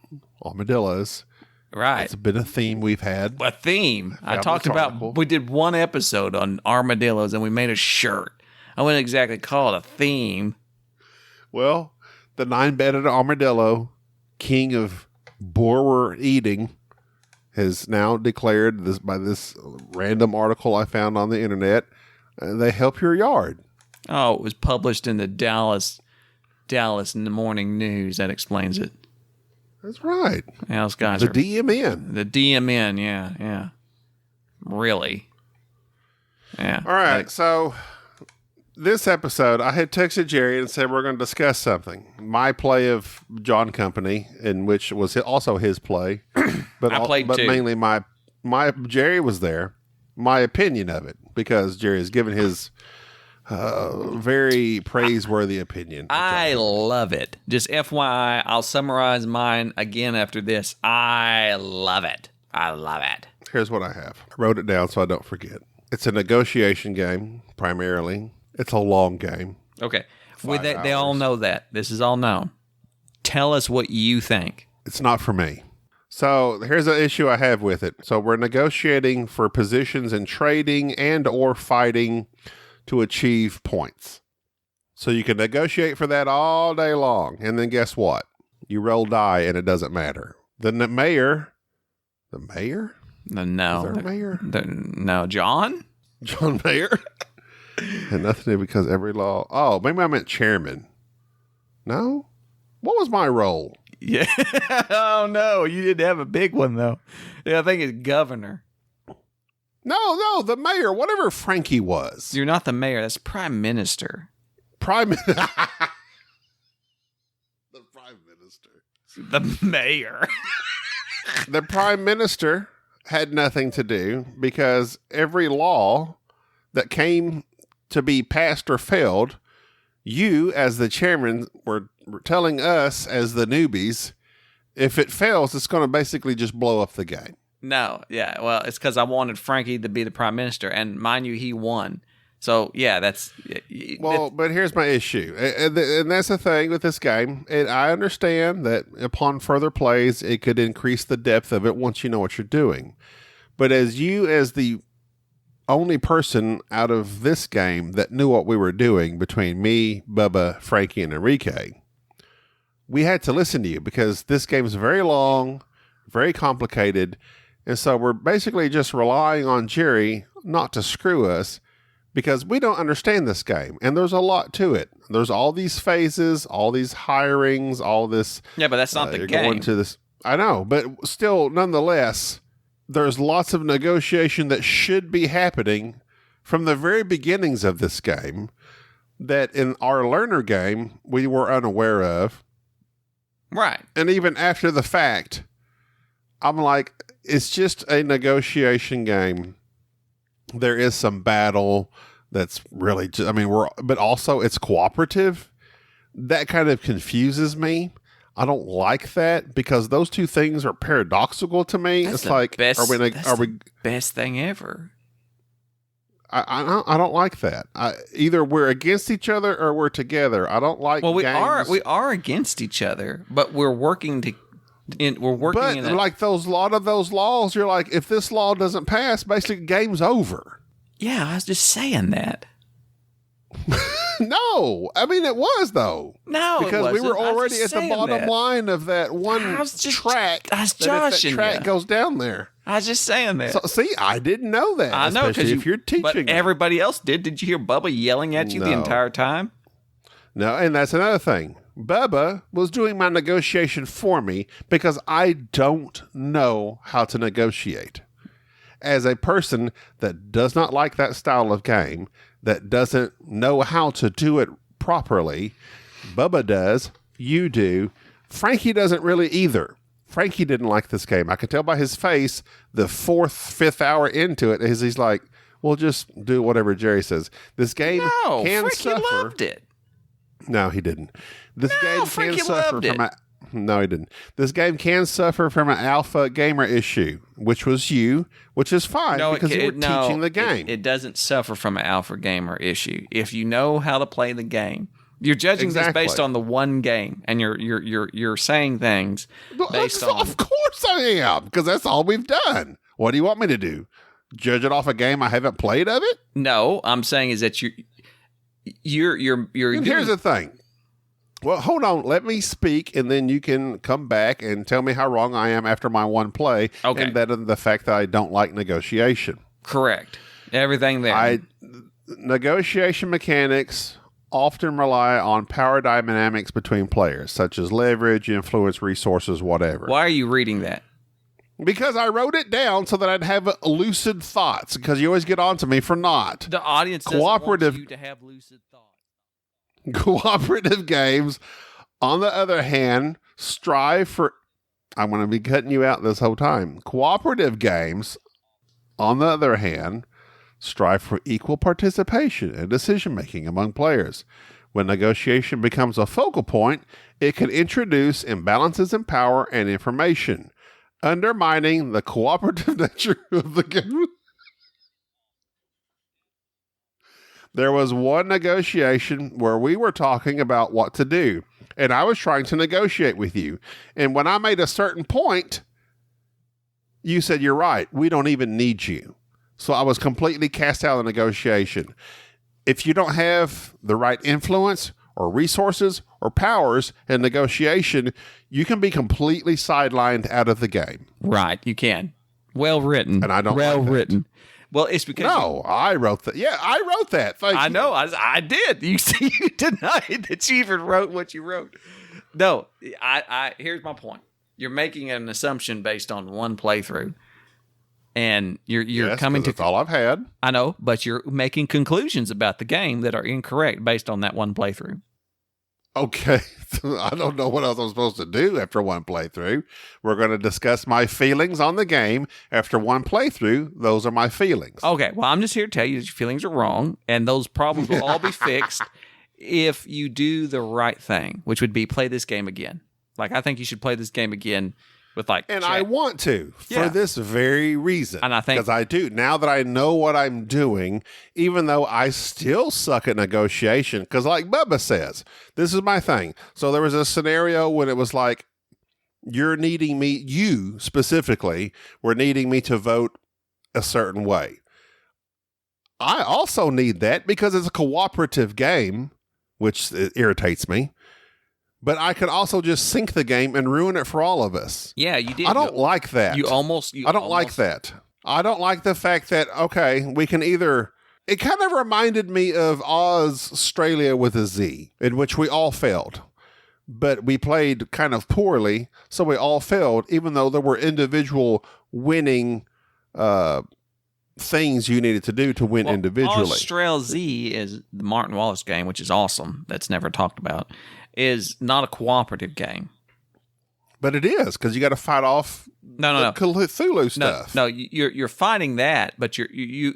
S3: armadillos.
S2: Right.
S3: It's been a theme we've had.
S2: A theme. I talked about, we did one episode on armadillos and we made a shirt. I wouldn't exactly call it a theme.
S3: Well, the 9-banded armadillo, king of borer eating, has now declared this by this random article I found on the internet. They help your yard.
S2: Oh, it was published in the Dallas Dallas Morning News. That explains it.
S3: That's right.
S2: Yeah, those guys
S3: The
S2: are
S3: DMN.
S2: the DMN. Yeah. Really. Yeah.
S3: All right. So this episode, I had texted Jerry and said we're going to discuss something. My play of John Company, in which was also his play, but
S2: I played too.
S3: mainly my Jerry was there. My opinion of it, because Jerry has given his very praiseworthy opinion.
S2: I love it. Just FYI, I'll summarize mine again after this. I love it. I love it.
S3: Here's what I have. I wrote it down so I don't forget. It's a negotiation game, primarily. It's a long game.
S2: Okay.
S3: 5
S2: They all
S3: hours.
S2: know that. This is all known. Tell us what you think.
S3: It's not for me. So here's an issue I have with it. So we're negotiating for positions in trading and or fighting to achieve points. So you can negotiate for that all day long. And then guess what? You roll die and it doesn't matter. The mayor? No.
S2: No.
S3: Is there a mayor?
S2: No. John?
S3: John Mayer? And nothing to do because every law. Oh, maybe I meant chairman. No? What was my role?
S2: Yeah. Oh, no. You didn't have a big one, though. Yeah, I think it's governor.
S3: No, the mayor, whatever Frankie was.
S2: You're not the mayor. That's prime minister.
S3: The prime minister.
S2: The mayor.
S3: The prime minister had nothing to do because every law that came to be passed or failed, you as the chairman were telling us as the newbies, if it fails, it's going to basically just blow up the game.
S2: No, yeah. Well, it's because I wanted Frankie to be the prime minister. And mind you, he won. So, yeah, that's...
S3: Well, but here's my issue. And that's the thing with this game. And I understand that upon further plays, it could increase the depth of it once you know what you're doing. But as the only person out of this game that knew what we were doing between me, Bubba, Frankie, and Enrique, we had to listen to you because this game is very long, very complicated. And so we're basically just relying on Jerry not to screw us because we don't understand this game. And there's a lot to it. There's all these phases, all these hirings, all this.
S2: Yeah, but that's not the
S3: you're
S2: game.
S3: Going to this. I know, but still, nonetheless, there's lots of negotiation that should be happening from the very beginnings of this game that in our learner game, we were unaware of.
S2: Right.
S3: And even after the fact, I'm like, it's just a negotiation game. There is some battle that's really just, but also it's cooperative. That kind of confuses me. I don't like that because those two things are paradoxical to me.
S2: That's
S3: it's
S2: the
S3: like,
S2: best,
S3: are we
S2: best thing ever?
S3: I don't like that. Either we're against each other or we're together. I don't like.
S2: Well, we
S3: games.
S2: are against each other, but we're working to.
S3: But like lot of those laws, you're like, if this law doesn't pass, basically game's over.
S2: Yeah, I was just saying that.
S3: No, it was though.
S2: No,
S3: because we were already at the bottom line of that one track.
S2: I was
S3: joshing. If that track goes down there.
S2: I was just saying that.
S3: So, see, I didn't know that.
S2: I know because
S3: if you're teaching,
S2: but everybody else did. Did you hear Bubba yelling at you the entire time?
S3: No, and that's another thing. Bubba was doing my negotiation for me because I don't know how to negotiate. As a person that does not like that style of game, that doesn't know how to do it properly, Bubba does, you do, Frankie doesn't really either. Frankie didn't like this game. I could tell by his face the 4th, 5th hour into it, he's like, well, just do whatever Jerry says. This game can
S2: Frankie
S3: suffer.
S2: Loved it.
S3: No, he didn't. This game
S2: Frankie
S3: can suffer
S2: loved it.
S3: from no, he didn't. This game can suffer from an alpha gamer issue, which was you, which is fine because you were teaching the game.
S2: It doesn't suffer from an alpha gamer issue. If you know how to play the game, you're judging this based on the one game, and you're saying things based on.
S3: Of course I am, because that's all we've done. What do you want me to do? Judge it off a game I haven't played of it?
S2: No, I'm saying is that you're.
S3: And here's the thing. Well, hold on. Let me speak, and then you can come back and tell me how wrong I am after my one play.
S2: Okay.
S3: And that is the fact that I don't like negotiation.
S2: Correct. Everything there.
S3: Negotiation mechanics often rely on power dynamics between players, such as leverage, influence, resources, whatever.
S2: Why are you reading that?
S3: Because I wrote it down so that I'd have lucid thoughts, because you always get on to me for not.
S2: The audience doesn't want you to have lucid thoughts.
S3: Cooperative games, on the other hand, strive for... I'm going to be cutting you out this whole time. Cooperative games, on the other hand, strive for equal participation and decision-making among players. When negotiation becomes a focal point, it can introduce imbalances in power and information, undermining the cooperative nature of the game. There was one negotiation where we were talking about what to do, and I was trying to negotiate with you. And when I made a certain point, you said, "You're right, we don't even need you." So I was completely cast out of the negotiation. If you don't have the right influence or resources or powers in negotiation, you can be completely sidelined out of the game.
S2: Right, you can. Well written.
S3: And I don't
S2: well
S3: like that.
S2: written. Well, it's because
S3: I wrote that. Yeah, I wrote that. Thank you.
S2: I know. I did. You see, you denied that you even wrote what you wrote. No, I here's my point. You're making an assumption based on one playthrough. And you're coming to...
S3: That's all I've had.
S2: I know, but you're making conclusions about the game that are incorrect based on that one playthrough.
S3: Okay. I don't know what else I'm supposed to do after one playthrough. We're going to discuss my feelings on the game. After one playthrough, those are my feelings.
S2: Okay, well, I'm just here to tell you that your feelings are wrong, and those problems will all be fixed if you do the right thing, which would be play this game again. Like, I think you should play this game again.
S3: And I want to for this very reason.
S2: And I think
S3: because I do now that I know what I'm doing, even though I still suck at negotiation. Because, like Bubba says, this is my thing. So there was a scenario when it was like, you specifically were needing me to vote a certain way. I also need that because it's a cooperative game, which irritates me. But I could also just sink the game and ruin it for all of us.
S2: Yeah, you did.
S3: I don't like that. I don't like that. I don't like the fact that, okay, we can either... It kind of reminded me of Australia with a Z, in which we all failed. But we played kind of poorly, so we all failed, even though there were individual winning things you needed to do to win individually.
S2: Australia Z is the Martin Wallace game, which is awesome. That's never talked about. Is not a cooperative game.
S3: But it is, because you got to fight off
S2: no.
S3: Cthulhu stuff.
S2: No, you're fighting that, but you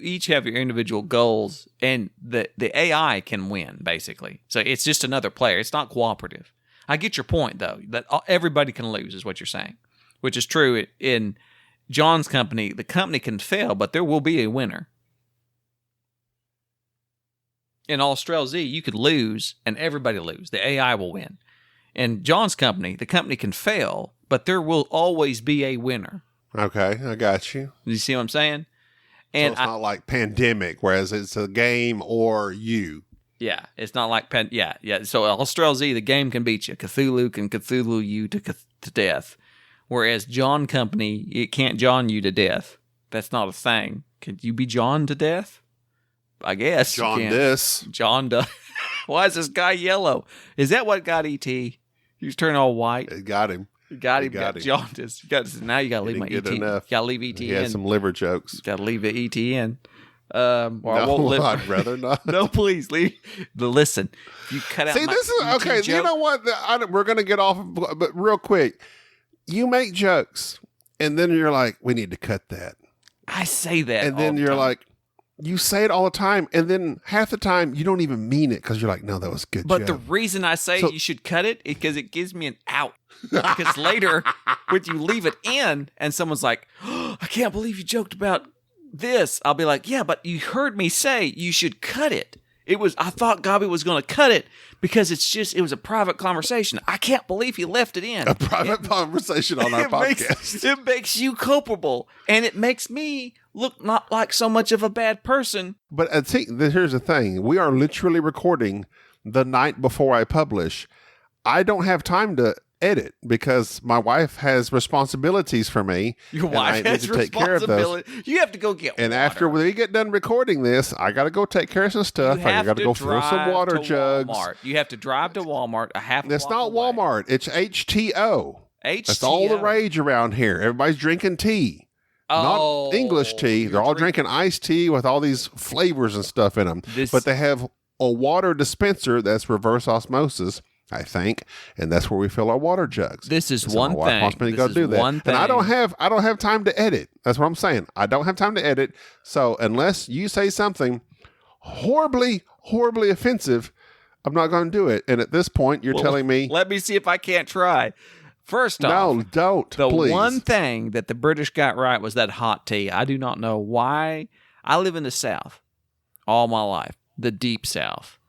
S2: each have your individual goals, and the AI can win, basically. So it's just another player. It's not cooperative. I get your point, though, that everybody can lose, is what you're saying, which is true. In John's company, the company can fail, but there will be a winner. In Australia Z, you could lose and everybody lose. The AI will win. In John's company, the company can fail, but there will always be a winner.
S3: Okay, I got you.
S2: You see what I'm saying? And
S3: so it's not like Pandemic, whereas it's a game or you.
S2: Yeah, it's not like yeah. So Australia Z, the game can beat you. Cthulhu can Cthulhu you to death. Whereas John company, it can't John you to death. That's not a thing. Could you be John to death? I guess.
S3: John this.
S2: John does. Why is this guy yellow? Is that what got E.T.? He's turned all white.
S3: It got him.
S2: Got him. John does. Now you got to leave my E.T. You got to leave E.T.
S3: He had some liver jokes.
S2: Got to leave the E.T. in.
S3: No, I'd rather not.
S2: No, please leave. Listen, you cut out.
S3: See, this is okay.
S2: Joke.
S3: You know what? We're going to get off, but real quick, you make jokes, and then you're like, "We need to cut that."
S2: I say that,
S3: and then you're like. You say it all the time, and then half the time you don't even mean it because you're like, no, that was good.
S2: But the reason I say you should cut it is because it gives me an out. Because later, when you leave it in and someone's like, oh, I can't believe you joked about this, I'll be like, yeah, but you heard me say you should cut it. I thought Gabi was going to cut it because it was a private conversation. I can't believe he left it in.
S3: A private conversation on our podcast.
S2: It makes you culpable, and it makes me look not like so much of a bad person.
S3: But here's the thing. We are literally recording the night before I publish. I don't have time to edit because my wife has responsibilities for me.
S2: Your
S3: and
S2: wife
S3: I need
S2: has
S3: to take care of those.
S2: responsibility. You have to go get
S3: And
S2: water.
S3: after we get done recording this, I got to go take care of some stuff.
S2: You
S3: I
S2: have
S3: got to go fill some
S2: drive
S3: water
S2: to
S3: jugs.
S2: Walmart. You have to drive to Walmart a half
S3: It's not
S2: block away.
S3: Walmart. It's HTO.
S2: HTO.
S3: That's all the rage around here. Everybody's drinking tea.
S2: Oh,
S3: Not English tea. They're all drinking iced tea with all these flavors and stuff in them. But they have a water dispenser that's reverse osmosis, I think, and that's where we fill our water jugs.
S2: This is
S3: so
S2: one
S3: my wife
S2: thing.
S3: wants me to
S2: This
S3: go
S2: is
S3: do that.
S2: one
S3: And I don't
S2: thing.
S3: have time to edit. That's what I'm saying. I don't have time to edit. So unless you say something horribly offensive, I'm not going to do it. And at this point, you're telling me,
S2: Let me see if I can't try. First off,
S3: no, don't.
S2: the
S3: please.
S2: one thing that the British got right was that hot tea. I do not know why. I live in the South all my life, the deep South.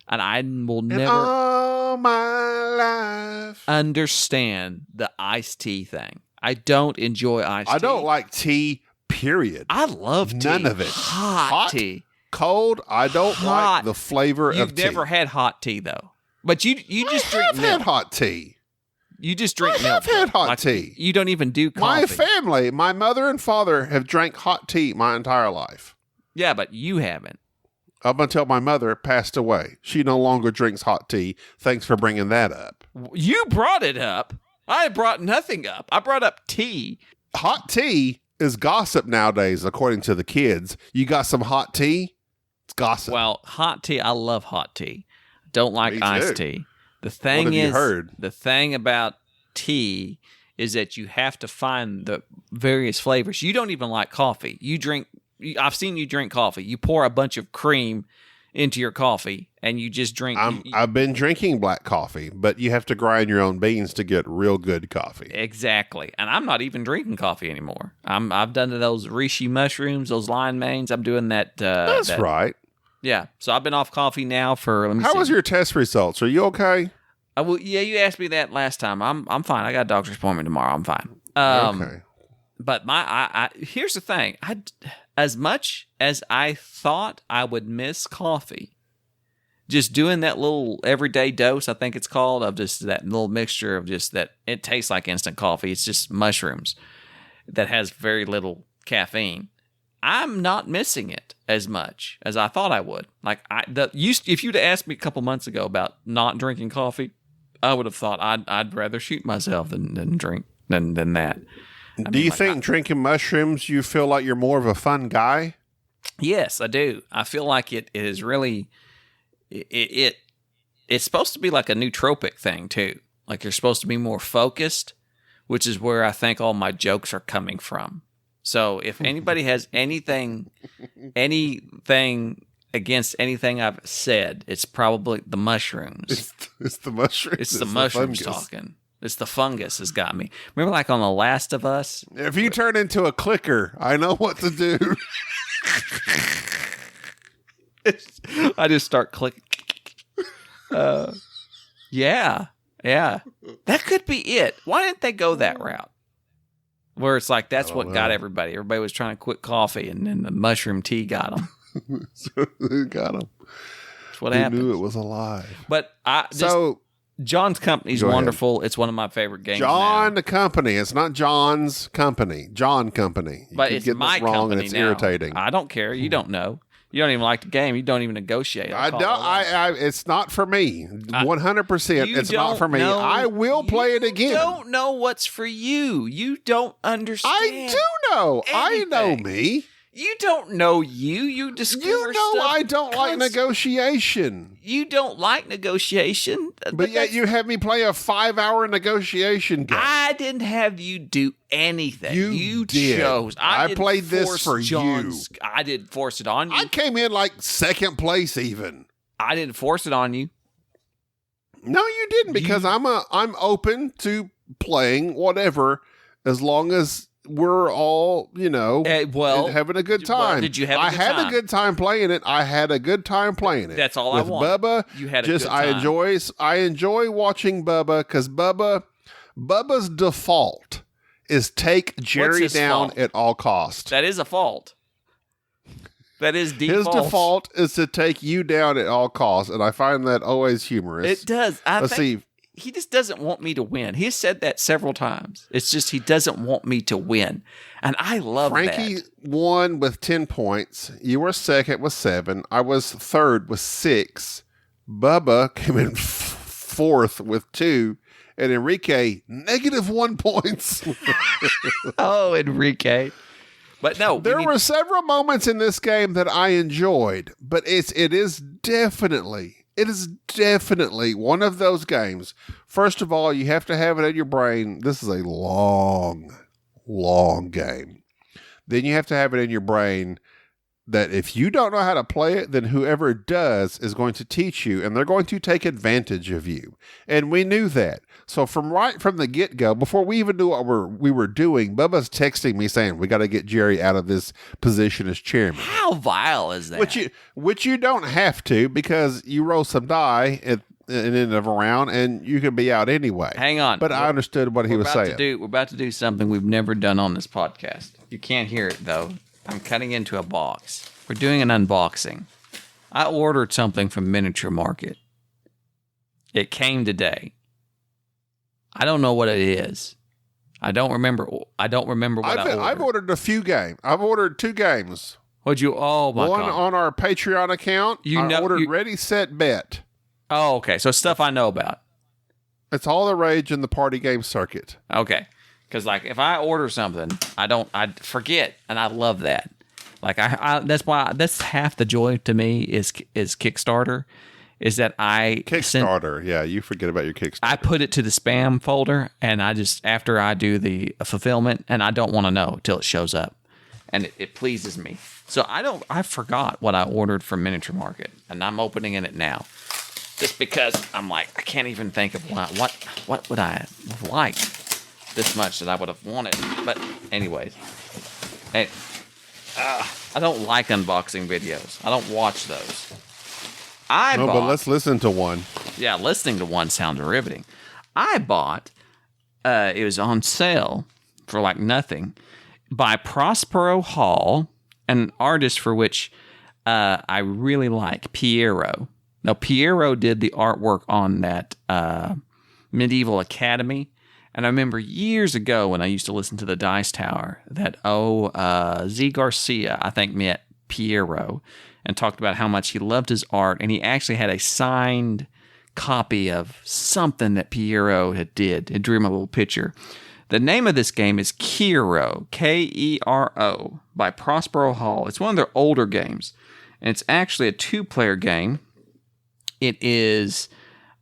S2: And I will
S3: In
S2: never
S3: all my life.
S2: understand the iced tea thing. I don't enjoy iced tea.
S3: I don't like tea, period.
S2: I love tea.
S3: None of it.
S2: Hot tea.
S3: Cold, I don't
S2: Hot.
S3: like the flavor
S2: You've
S3: of tea.
S2: never had hot tea, though. But you just
S3: I
S2: drink
S3: have
S2: milk.
S3: had hot tea.
S2: You just drink
S3: I
S2: milk.
S3: have had hot
S2: Like,
S3: tea.
S2: You don't even do
S3: My
S2: coffee.
S3: family, my mother and father have drank hot tea my entire life.
S2: Yeah, but you haven't.
S3: Up until my mother passed away. She no longer drinks hot tea. Thanks for bringing that up.
S2: You brought it up. I brought nothing up. I brought up tea.
S3: Hot tea is gossip nowadays, according to the kids. You got some hot tea? It's gossip.
S2: Well, hot tea. I love hot tea. Don't like
S3: Me
S2: iced
S3: too.
S2: tea. The thing
S3: have you
S2: is,
S3: heard?
S2: the thing about tea is that you have to find the various flavors. You don't even like coffee. I've seen you drink coffee. You pour a bunch of cream into your coffee and you just drink.
S3: I've been drinking black coffee, but you have to grind your own beans to get real good coffee.
S2: Exactly. And I'm not even drinking coffee anymore. I've done those reishi mushrooms, those lion manes. I'm doing that.
S3: That's right.
S2: Yeah. So I've been off coffee now for, let me
S3: How
S2: see.
S3: was your test results? Are you okay?
S2: Yeah, you asked me that last time. I'm fine. I got a doctor's appointment tomorrow. I'm fine.
S3: Okay.
S2: But here's the thing. As much as I thought I would miss coffee, just doing that little everyday dose, I think it's called, of just that little mixture of just that, it tastes like instant coffee. It's just mushrooms that has very little caffeine. I'm not missing it as much as I thought I would. Like if you'd asked me a couple months ago about not drinking coffee, I would have thought I'd rather shoot myself than drink than that.
S3: Do you think drinking mushrooms, you feel like you're more of a fun guy?
S2: Yes, I do. I feel like it is really it's supposed to be like a nootropic thing too. Like you're supposed to be more focused, which is where I think all my jokes are coming from. So if anybody has anything against anything I've said, it's probably the mushrooms.
S3: It's the mushrooms.
S2: It's the mushrooms talking. It's the fungus has got me. Remember, like on The Last of Us?
S3: If you turn into a clicker, I know what to do.
S2: I just start clicking. Yeah. That could be it. Why didn't they go that route? Where it's like, that's what got everybody. Everybody was trying to quit coffee, and then the mushroom tea got them.
S3: Got him.
S2: That's what
S3: Who
S2: happened.
S3: knew it was alive?
S2: But John's Company is
S3: Go ahead.
S2: wonderful. It's one of my favorite games.
S3: John
S2: now.
S3: the Company. It's not John's Company. John Company. You
S2: But
S3: keep
S2: it's
S3: getting
S2: my
S3: this wrong,
S2: company
S3: and it's
S2: now.
S3: irritating.
S2: I don't care. You don't know. You don't even like the game. You don't even negotiate.
S3: I don't. It's not for me. 100%. It's not for me.
S2: Know,
S3: I will play it again.
S2: You don't know what's for you. You don't understand.
S3: I do know. I know
S2: anything.
S3: me.
S2: You don't know you. You discover
S3: You know
S2: stuff
S3: I don't like negotiation.
S2: You don't like negotiation.
S3: But yet you have me play a 5-hour negotiation game.
S2: I didn't have you do anything.
S3: You did.
S2: chose.
S3: I
S2: didn't
S3: played this
S2: force
S3: for
S2: John's,
S3: you.
S2: I didn't force it on you.
S3: I came in like second place even.
S2: I didn't force it on you.
S3: No, you didn't, because I'm open to playing whatever as long as we're all, having a good time.
S2: Well, did you have a
S3: I
S2: good
S3: had
S2: time?
S3: a good time playing it. I had a good time playing it.
S2: That's all
S3: With
S2: I want.
S3: Bubba,
S2: You had a good
S3: I
S2: time.
S3: enjoy watching Bubba, because Bubba's default is take Jerry
S2: his
S3: down
S2: fault?
S3: at all costs.
S2: That is a fault. That is default.
S3: His default is to take you down at all costs, and I find that always humorous.
S2: It does.
S3: Let's see.
S2: he just doesn't want me to win. He has said that several times. It's just he doesn't want me to win. And I love
S3: Frankie
S2: that.
S3: won with 10 points. You were second with 7. I was third with 6. Bubba came in fourth with 2. And Enrique, -1 points.
S2: Oh, Enrique. But no.
S3: There were several moments in this game that I enjoyed. But it is definitely one of those games. First of all, you have to have it in your brain. This is a long game. Then you have to have it in your brain that if you don't know how to play it, then whoever does is going to teach you, and they're going to take advantage of you. And we knew that. So from the get-go, before we even knew what we were doing, Bubba's texting me saying, we got to get Jerry out of this position as chairman.
S2: How vile is that?
S3: Which you don't have to, because you roll some die at the end of a round, and you can be out anyway.
S2: Hang on.
S3: But I understood what he was saying.
S2: We're about to do something we've never done on this podcast. You can't hear it, though. I'm cutting into a box. We're doing an unboxing. I ordered something from Miniature Market. It came today. I don't know what it is. I don't remember what I ordered.
S3: I've ordered a few games. I've ordered 2 games.
S2: What'd you? Oh my
S3: God! One
S2: God.
S3: on our Patreon account. I ordered Ready, Set, Bet.
S2: Oh, okay. So stuff I know about.
S3: It's all the rage in the party game circuit.
S2: Okay. Because like if I order something, I forget, and I love that. Like that's half the joy to me is Kickstarter, is that
S3: you forget about your Kickstarter.
S2: I put it to the spam folder, and I just after I do the fulfillment, and I don't want to know till it shows up, and it pleases me. So I forgot what I ordered from Miniature Market, and I'm opening it now, just because I'm like I can't even think of what would I have liked this much that I would have wanted. But anyways, I don't like unboxing videos. I don't watch those.
S3: But let's listen to one.
S2: Yeah, listening to one sounds riveting. I bought, it was on sale for like nothing, by Prospero Hall, an artist for which I really like, Piero. Now, Piero did the artwork on that Medieval Academy. And I remember years ago when I used to listen to the Dice Tower that, Z. Garcia, I think, met Piero and talked about how much he loved his art. And he actually had a signed copy of something that Piero had did. It drew him a little picture. The name of this game is Kero, Kero, by Prospero Hall. It's one of their older games. And it's actually a 2-player game. It is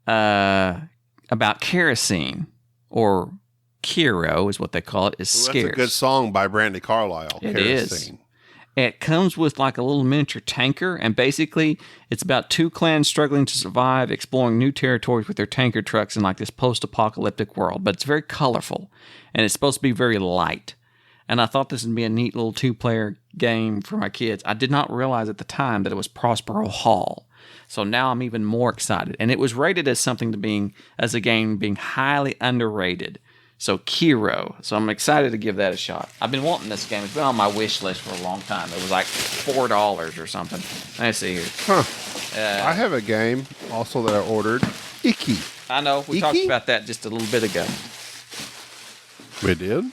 S2: about kerosene. Or Kero is what they call it. Is scarce.
S3: That's a good song by Brandy Carlisle.
S2: It is. It comes with like a little miniature tanker, and basically it's about 2 clans struggling to survive, exploring new territories with their tanker trucks in like this post-apocalyptic world. But it's very colorful, and it's supposed to be very light. And I thought this would be a neat little 2-player game for my kids. I did not realize at the time that it was Prospero Hall. So now I'm even more excited. And it was rated as as a game being highly underrated. So Kero. So I'm excited to give that a shot. I've been wanting this game. It's been on my wish list for a long time. It was like $4 or something. Let's see here.
S3: I have a game also that I ordered. Icky.
S2: I know. We talked about that just a little bit ago.
S3: We did?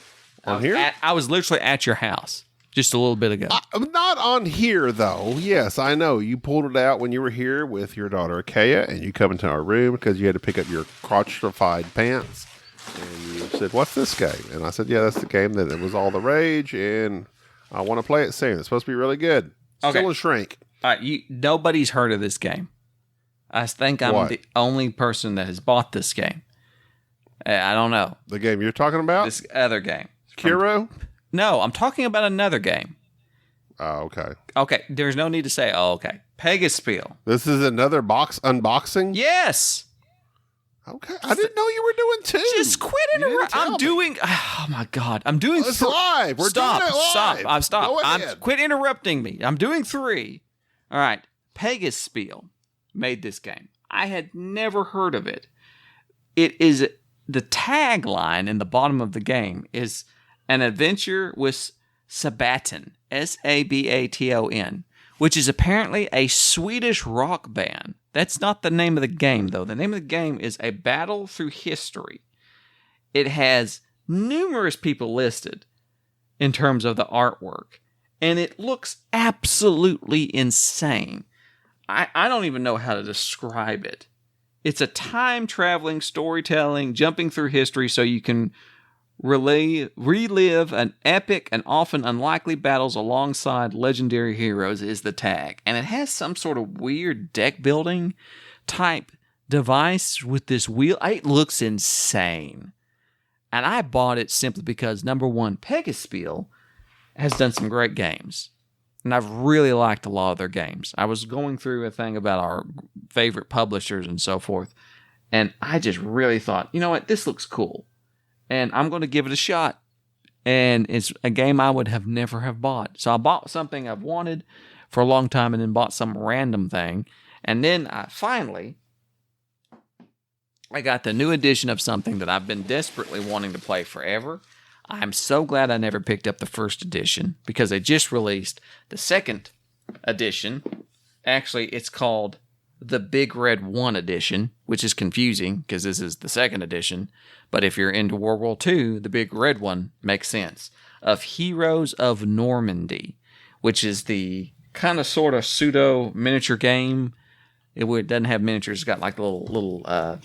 S3: On here?
S2: I was literally at your house just a little bit ago.
S3: Not on here, though. Yes, I know. You pulled it out when you were here with your daughter, Akea, and you come into our room because you had to pick up your crotchlified pants. And you said, what's this game? And I said, yeah, that's the game that it was all the rage, and I want to play it soon. It's supposed to be really good. Still a shrink.
S2: All right, nobody's heard of this game. I think I'm the only person that has bought this game. I don't know.
S3: The game you're talking about?
S2: This other game.
S3: Kero?
S2: No, I'm talking about another game.
S3: Oh, okay.
S2: Okay, there's no need to say, okay. Pegaspiel.
S3: This is another unboxing?
S2: Yes.
S3: Okay, I didn't know you were doing 2.
S2: Just quit interrupting. I'm doing, oh my God. I'm doing
S3: It's live. We're doing it live.
S2: Stop. Quit interrupting me. I'm doing 3. All right. Pegaspiel made this game. I had never heard of it. It is, the tagline in the bottom of the game is an adventure with Sabaton, Sabaton, which is apparently a Swedish rock band That's not the name of the game, though. The name of the game is A Battle Through History. It has numerous people listed in terms of the artwork, and it looks absolutely insane. I don't even know how to describe it. It's a time-traveling storytelling, jumping through history so you can relive an epic and often unlikely battles alongside legendary heroes is the tag. And it has some sort of weird deck building type device with this wheel. It looks insane. And I bought it simply because, number one, Pegaspiel has done some great games. And I've really liked a lot of their games. I was going through a thing about our favorite publishers and so forth. And I just really thought, you know what, this looks cool. And I'm going to give it a shot. And it's a game I would have never have bought. So I bought something I've wanted for a long time and then bought some random thing. And then I got the new edition of something that I've been desperately wanting to play forever. I'm so glad I never picked up the first edition because they just released the second edition. Actually, it's called the Big Red 1 edition, which is confusing because this is the second edition. But if you're into World War II, the Big Red 1 makes sense. Of Heroes of Normandy, which is the kind of sort of pseudo miniature game. It doesn't have miniatures. It's got like little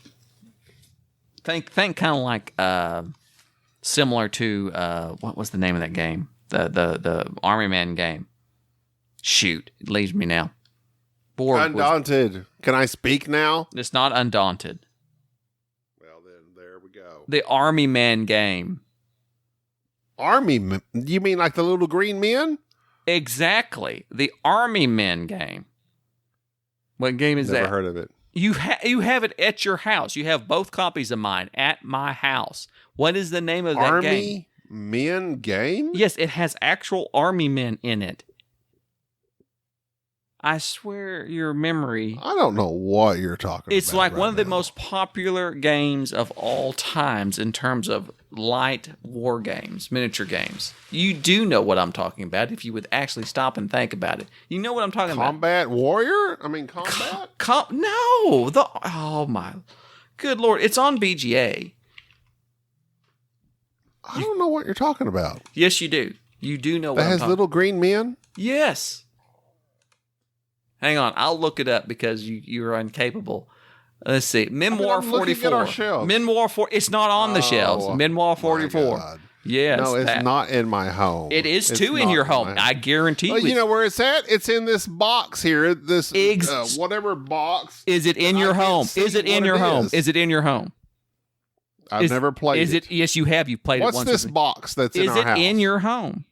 S2: think kind of like similar to what was the name of that game? The Army Man game. Shoot, it leaves me now.
S3: Undaunted. Can I speak now?
S2: It's not Undaunted.
S3: Well, then there we go.
S2: The Army Man game.
S3: You mean like the little green men?
S2: Exactly. The Army Men game. What game is that?
S3: Never heard of it.
S2: You have it at your house. You have both copies of mine at my house. What is the name of that game?
S3: Army Men game?
S2: Yes, it has actual army men in it. I swear your memory...
S3: I don't know what you're talking about.
S2: It's like one of the most popular games of all times in terms of light war games, miniature games. You do know what I'm talking about if you would actually stop and think about it. You know what I'm talking about.
S3: Combat Warrior? I mean, Combat?
S2: No! Oh my... Good Lord. It's on BGA.
S3: I don't know what you're talking about.
S2: Yes, you do. You do know what I'm
S3: talking about. That has little green men?
S2: Yes. Hang on, I'll look it up because you're incapable. Let's see. Memoir 44.
S3: At our shelves.
S2: Memoir 4. It's not on the shelves. Memoir 44. Yes.
S3: No, it's not in my home.
S2: It is too in your home. I guarantee you.
S3: You know where it's at? It's in this box here. This whatever box.
S2: Is it in your home? Is it in your home? Is it in your home?
S3: I've never played it.
S2: Yes, you have. You've played it once.
S3: What's this box that's in our house?
S2: Is it in your home?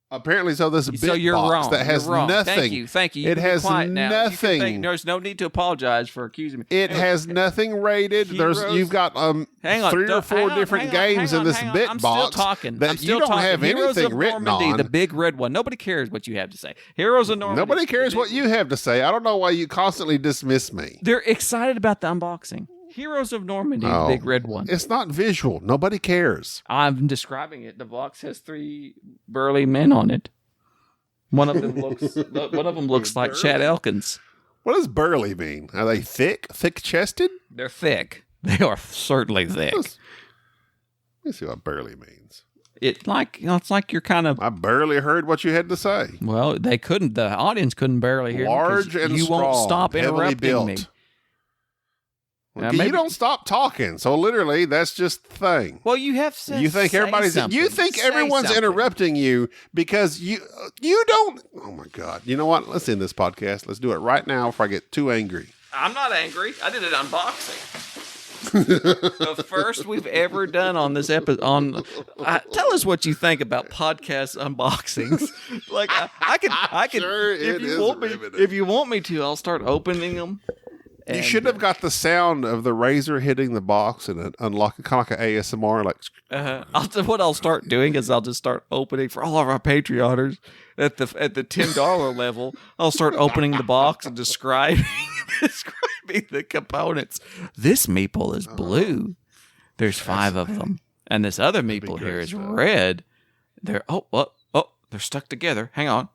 S3: Apparently so. This big box
S2: wrong.
S3: that has nothing.
S2: Thank you.
S3: It has nothing.
S2: There's no need to apologize for accusing me.
S3: It has nothing rated. You've got 3 or 4 different games in this bit box.
S2: I'm still talking.
S3: You don't have anything written on.
S2: The Big Red One. Nobody cares what you have to say. Heroes of Normandy.
S3: Nobody cares what you have to say. I don't know why you constantly dismiss me.
S2: They're excited about the unboxing. Heroes of Normandy, the Big Red One.
S3: It's not visual. Nobody cares.
S2: I'm describing it. The box has 3 burly men on it. One of them looks like Chad Elkins.
S3: What does burly mean? Are they thick? Thick-chested?
S2: They're thick. They are certainly thick.
S3: Let me see what burly means.
S2: It's like you're kind of...
S3: I barely heard what you had to say.
S2: Well, they couldn't. The audience couldn't barely hear.
S3: Large and
S2: you
S3: strong.
S2: You won't stop interrupting
S3: built.
S2: me.
S3: Well, you don't stop talking, so literally that's just the thing.
S2: Well, you have said
S3: you think everyone's interrupting you because you don't. Oh my God! You know what? Let's end this podcast. Let's do it right now before I get too angry.
S2: I'm not angry. I did an unboxing. The first we've ever done on this episode. Tell us what you think about podcast unboxings. Like I can. Sure, if you want me to, I'll start opening them.
S3: You should have got the sound of the razor hitting the box and unlocking, kind of like an ASMR.
S2: What I'll start doing is I'll just start opening for all of our Patreoners at the $10 level. I'll start opening the box and describing the components. This meeple is blue. There's 5 of them, and this other meeple here is red. They're they're stuck together. Hang on.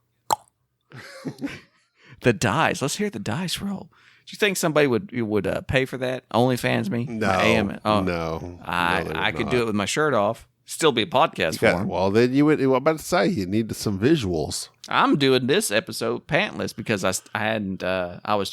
S2: The dice. Let's hear the dice roll. you think somebody would pay for that? OnlyFans me?
S3: No,
S2: no. I could do it with my shirt off. Still be a podcast form.
S3: Well, then you would. I'm about to say you need some visuals.
S2: I'm doing this episode pantless because I was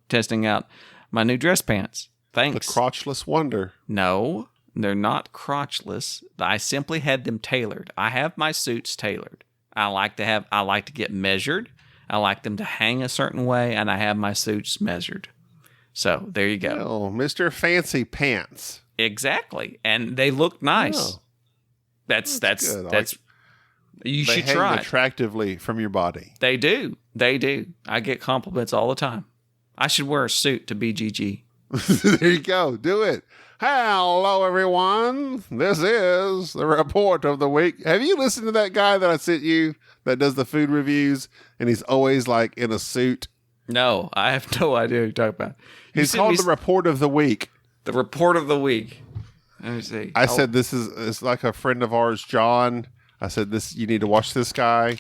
S2: testing out my new dress pants. Thanks.
S3: The crotchless wonder.
S2: No, they're not crotchless. I simply had them tailored. I have my suits tailored. I like to get measured. I like them to hang a certain way, and I have my suits measured. So there you go.
S3: Oh, Mr. Fancy Pants.
S2: Exactly, and they look nice.
S3: Oh,
S2: that's
S3: good.
S2: You
S3: they
S2: should
S3: hang
S2: try it.
S3: Attractively from your body.
S2: They do. I get compliments all the time. I should wear a suit to BGG.
S3: There you go. Do it. Hello, everyone. This is the report of the week. Have you listened to that guy that I sent you that does the food reviews? And he's always like in a suit.
S2: No, I have no idea what you're talking about.
S3: He's called the report of the week.
S2: The report of the week. Let me see.
S3: I said it's like a friend of ours, John. I said you need to watch this guy.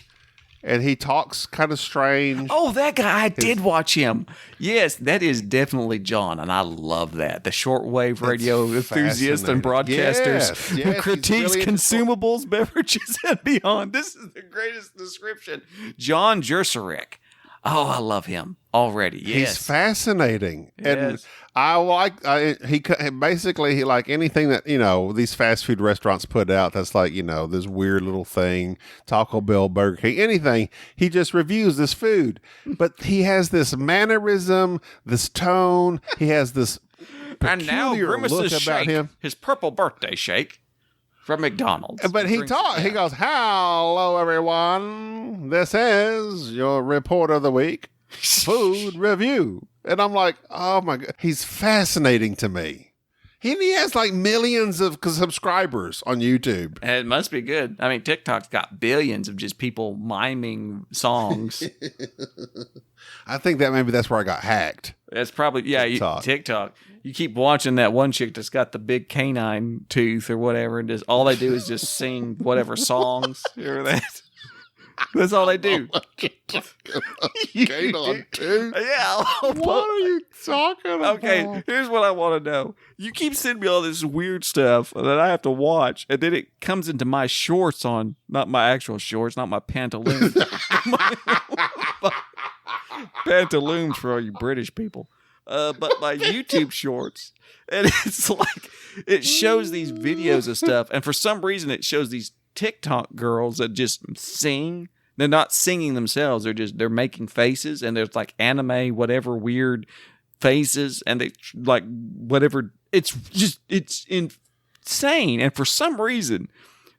S3: And he talks kind of strange.
S2: Oh, that guy. I did watch him. Yes, that is definitely John. And I love that. The shortwave radio enthusiast and broadcasters who critiques really consumables, beverages, and beyond. This is the greatest description. John Jerserek. Oh, I love him already. Yes.
S3: He's fascinating.
S2: Yes.
S3: And he basically like anything that, these fast food restaurants put out that's like, this weird little thing, Taco Bell, Burger King, anything. He just reviews this food. But he has this mannerism, this tone. He has this
S2: and now
S3: peculiar look
S2: Grimace's
S3: about
S2: shake,
S3: him.
S2: His purple birthday shake from McDonald's.
S3: But he goes, hello, everyone. This is your report of the week, food review. And I'm like, oh my God, he's fascinating to me. He has like millions of subscribers on YouTube.
S2: And it must be good. I mean, TikTok's got billions of just people miming songs.
S3: I think that's where I got hacked.
S2: That's probably, TikTok. You keep watching that one chick that's got the big canine tooth or whatever, and all they do is just sing whatever songs. You remember that? That's all they do.
S3: Canine tooth?
S2: Yeah.
S3: What are you talking about?
S2: Okay, here's what I want to know. You keep sending me all this weird stuff that I have to watch, and then it comes into my shorts on, not my actual shorts, not my pantaloons. Pantaloons for all you British people. But my YouTube shorts, and it's like it shows these videos of stuff, and for some reason it shows these TikTok girls that just sing. They're not singing themselves; they're making faces, and there's like anime, whatever weird faces, and they like whatever. It's insane, and for some reason,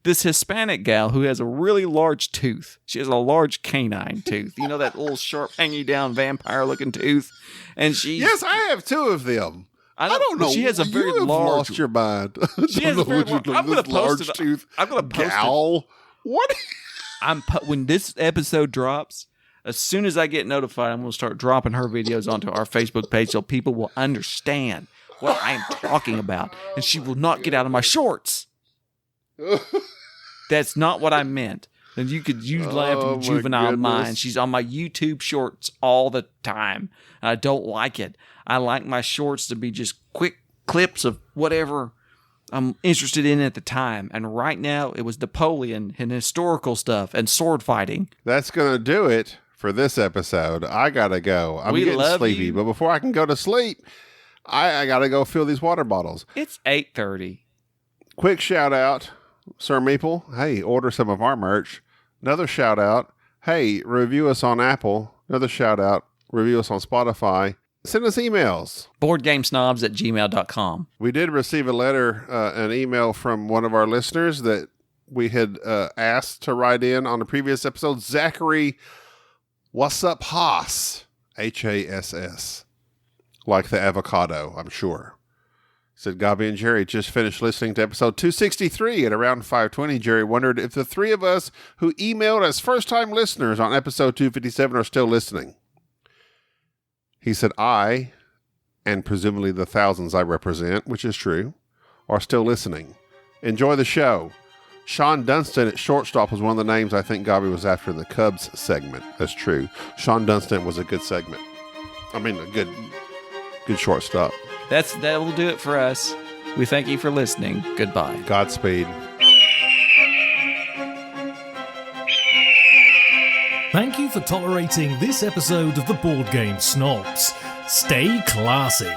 S2: this Hispanic gal who has a really large tooth. She has a large canine tooth. You know that little sharp, hanging down, vampire-looking tooth. And
S3: yes, I have two of them. I don't know.
S2: She has a very large.
S3: Lost your mind.
S2: She has a very large. I'm going to post it.
S3: Tooth.
S2: I'm going to post
S3: gal.
S2: it.
S3: What?
S2: When this episode drops, as soon as I get notified, I'm going to start dropping her videos onto our Facebook page so people will understand what I am talking about, and she will not get out of my shorts. That's not what I meant. And you could use laugh juvenile mind. She's on my YouTube shorts all the time. And I don't like it. I like my shorts to be just quick clips of whatever I'm interested in at the time. And right now, it was Napoleon and historical stuff and sword fighting.
S3: That's going to do it for this episode. I got to go. I'm getting sleepy. But before I can go to sleep, I got to go fill these water bottles.
S2: It's 8:30.
S3: Quick shout out. Sir Meeple, hey, order some of our merch. Another shout out, hey, review us on Apple. Another shout out, review us on Spotify. Send us emails.
S2: boardgamesnobs@gmail.com.
S3: We did receive a letter, an email from one of our listeners that we had asked to write in on the previous episode. Zachary, what's up, Haas? Hass. Like the avocado, I'm sure. Said Gabi and Jerry just finished listening to episode 263 at around 5:20. Jerry wondered if the three of us who emailed as first-time listeners on episode 257 are still listening. He said I, and presumably the thousands I represent, which is true, are still listening. Enjoy the show. Sean Dunstan at shortstop was one of the names I think Gabi was after in the Cubs segment. That's true. Sean Dunstan was a good segment. I mean, a good Good shortstop.
S2: That will do it for us. We thank you for listening. Goodbye.
S3: Godspeed.
S1: Thank you for tolerating this episode of the Board Game Snobs. Stay classy.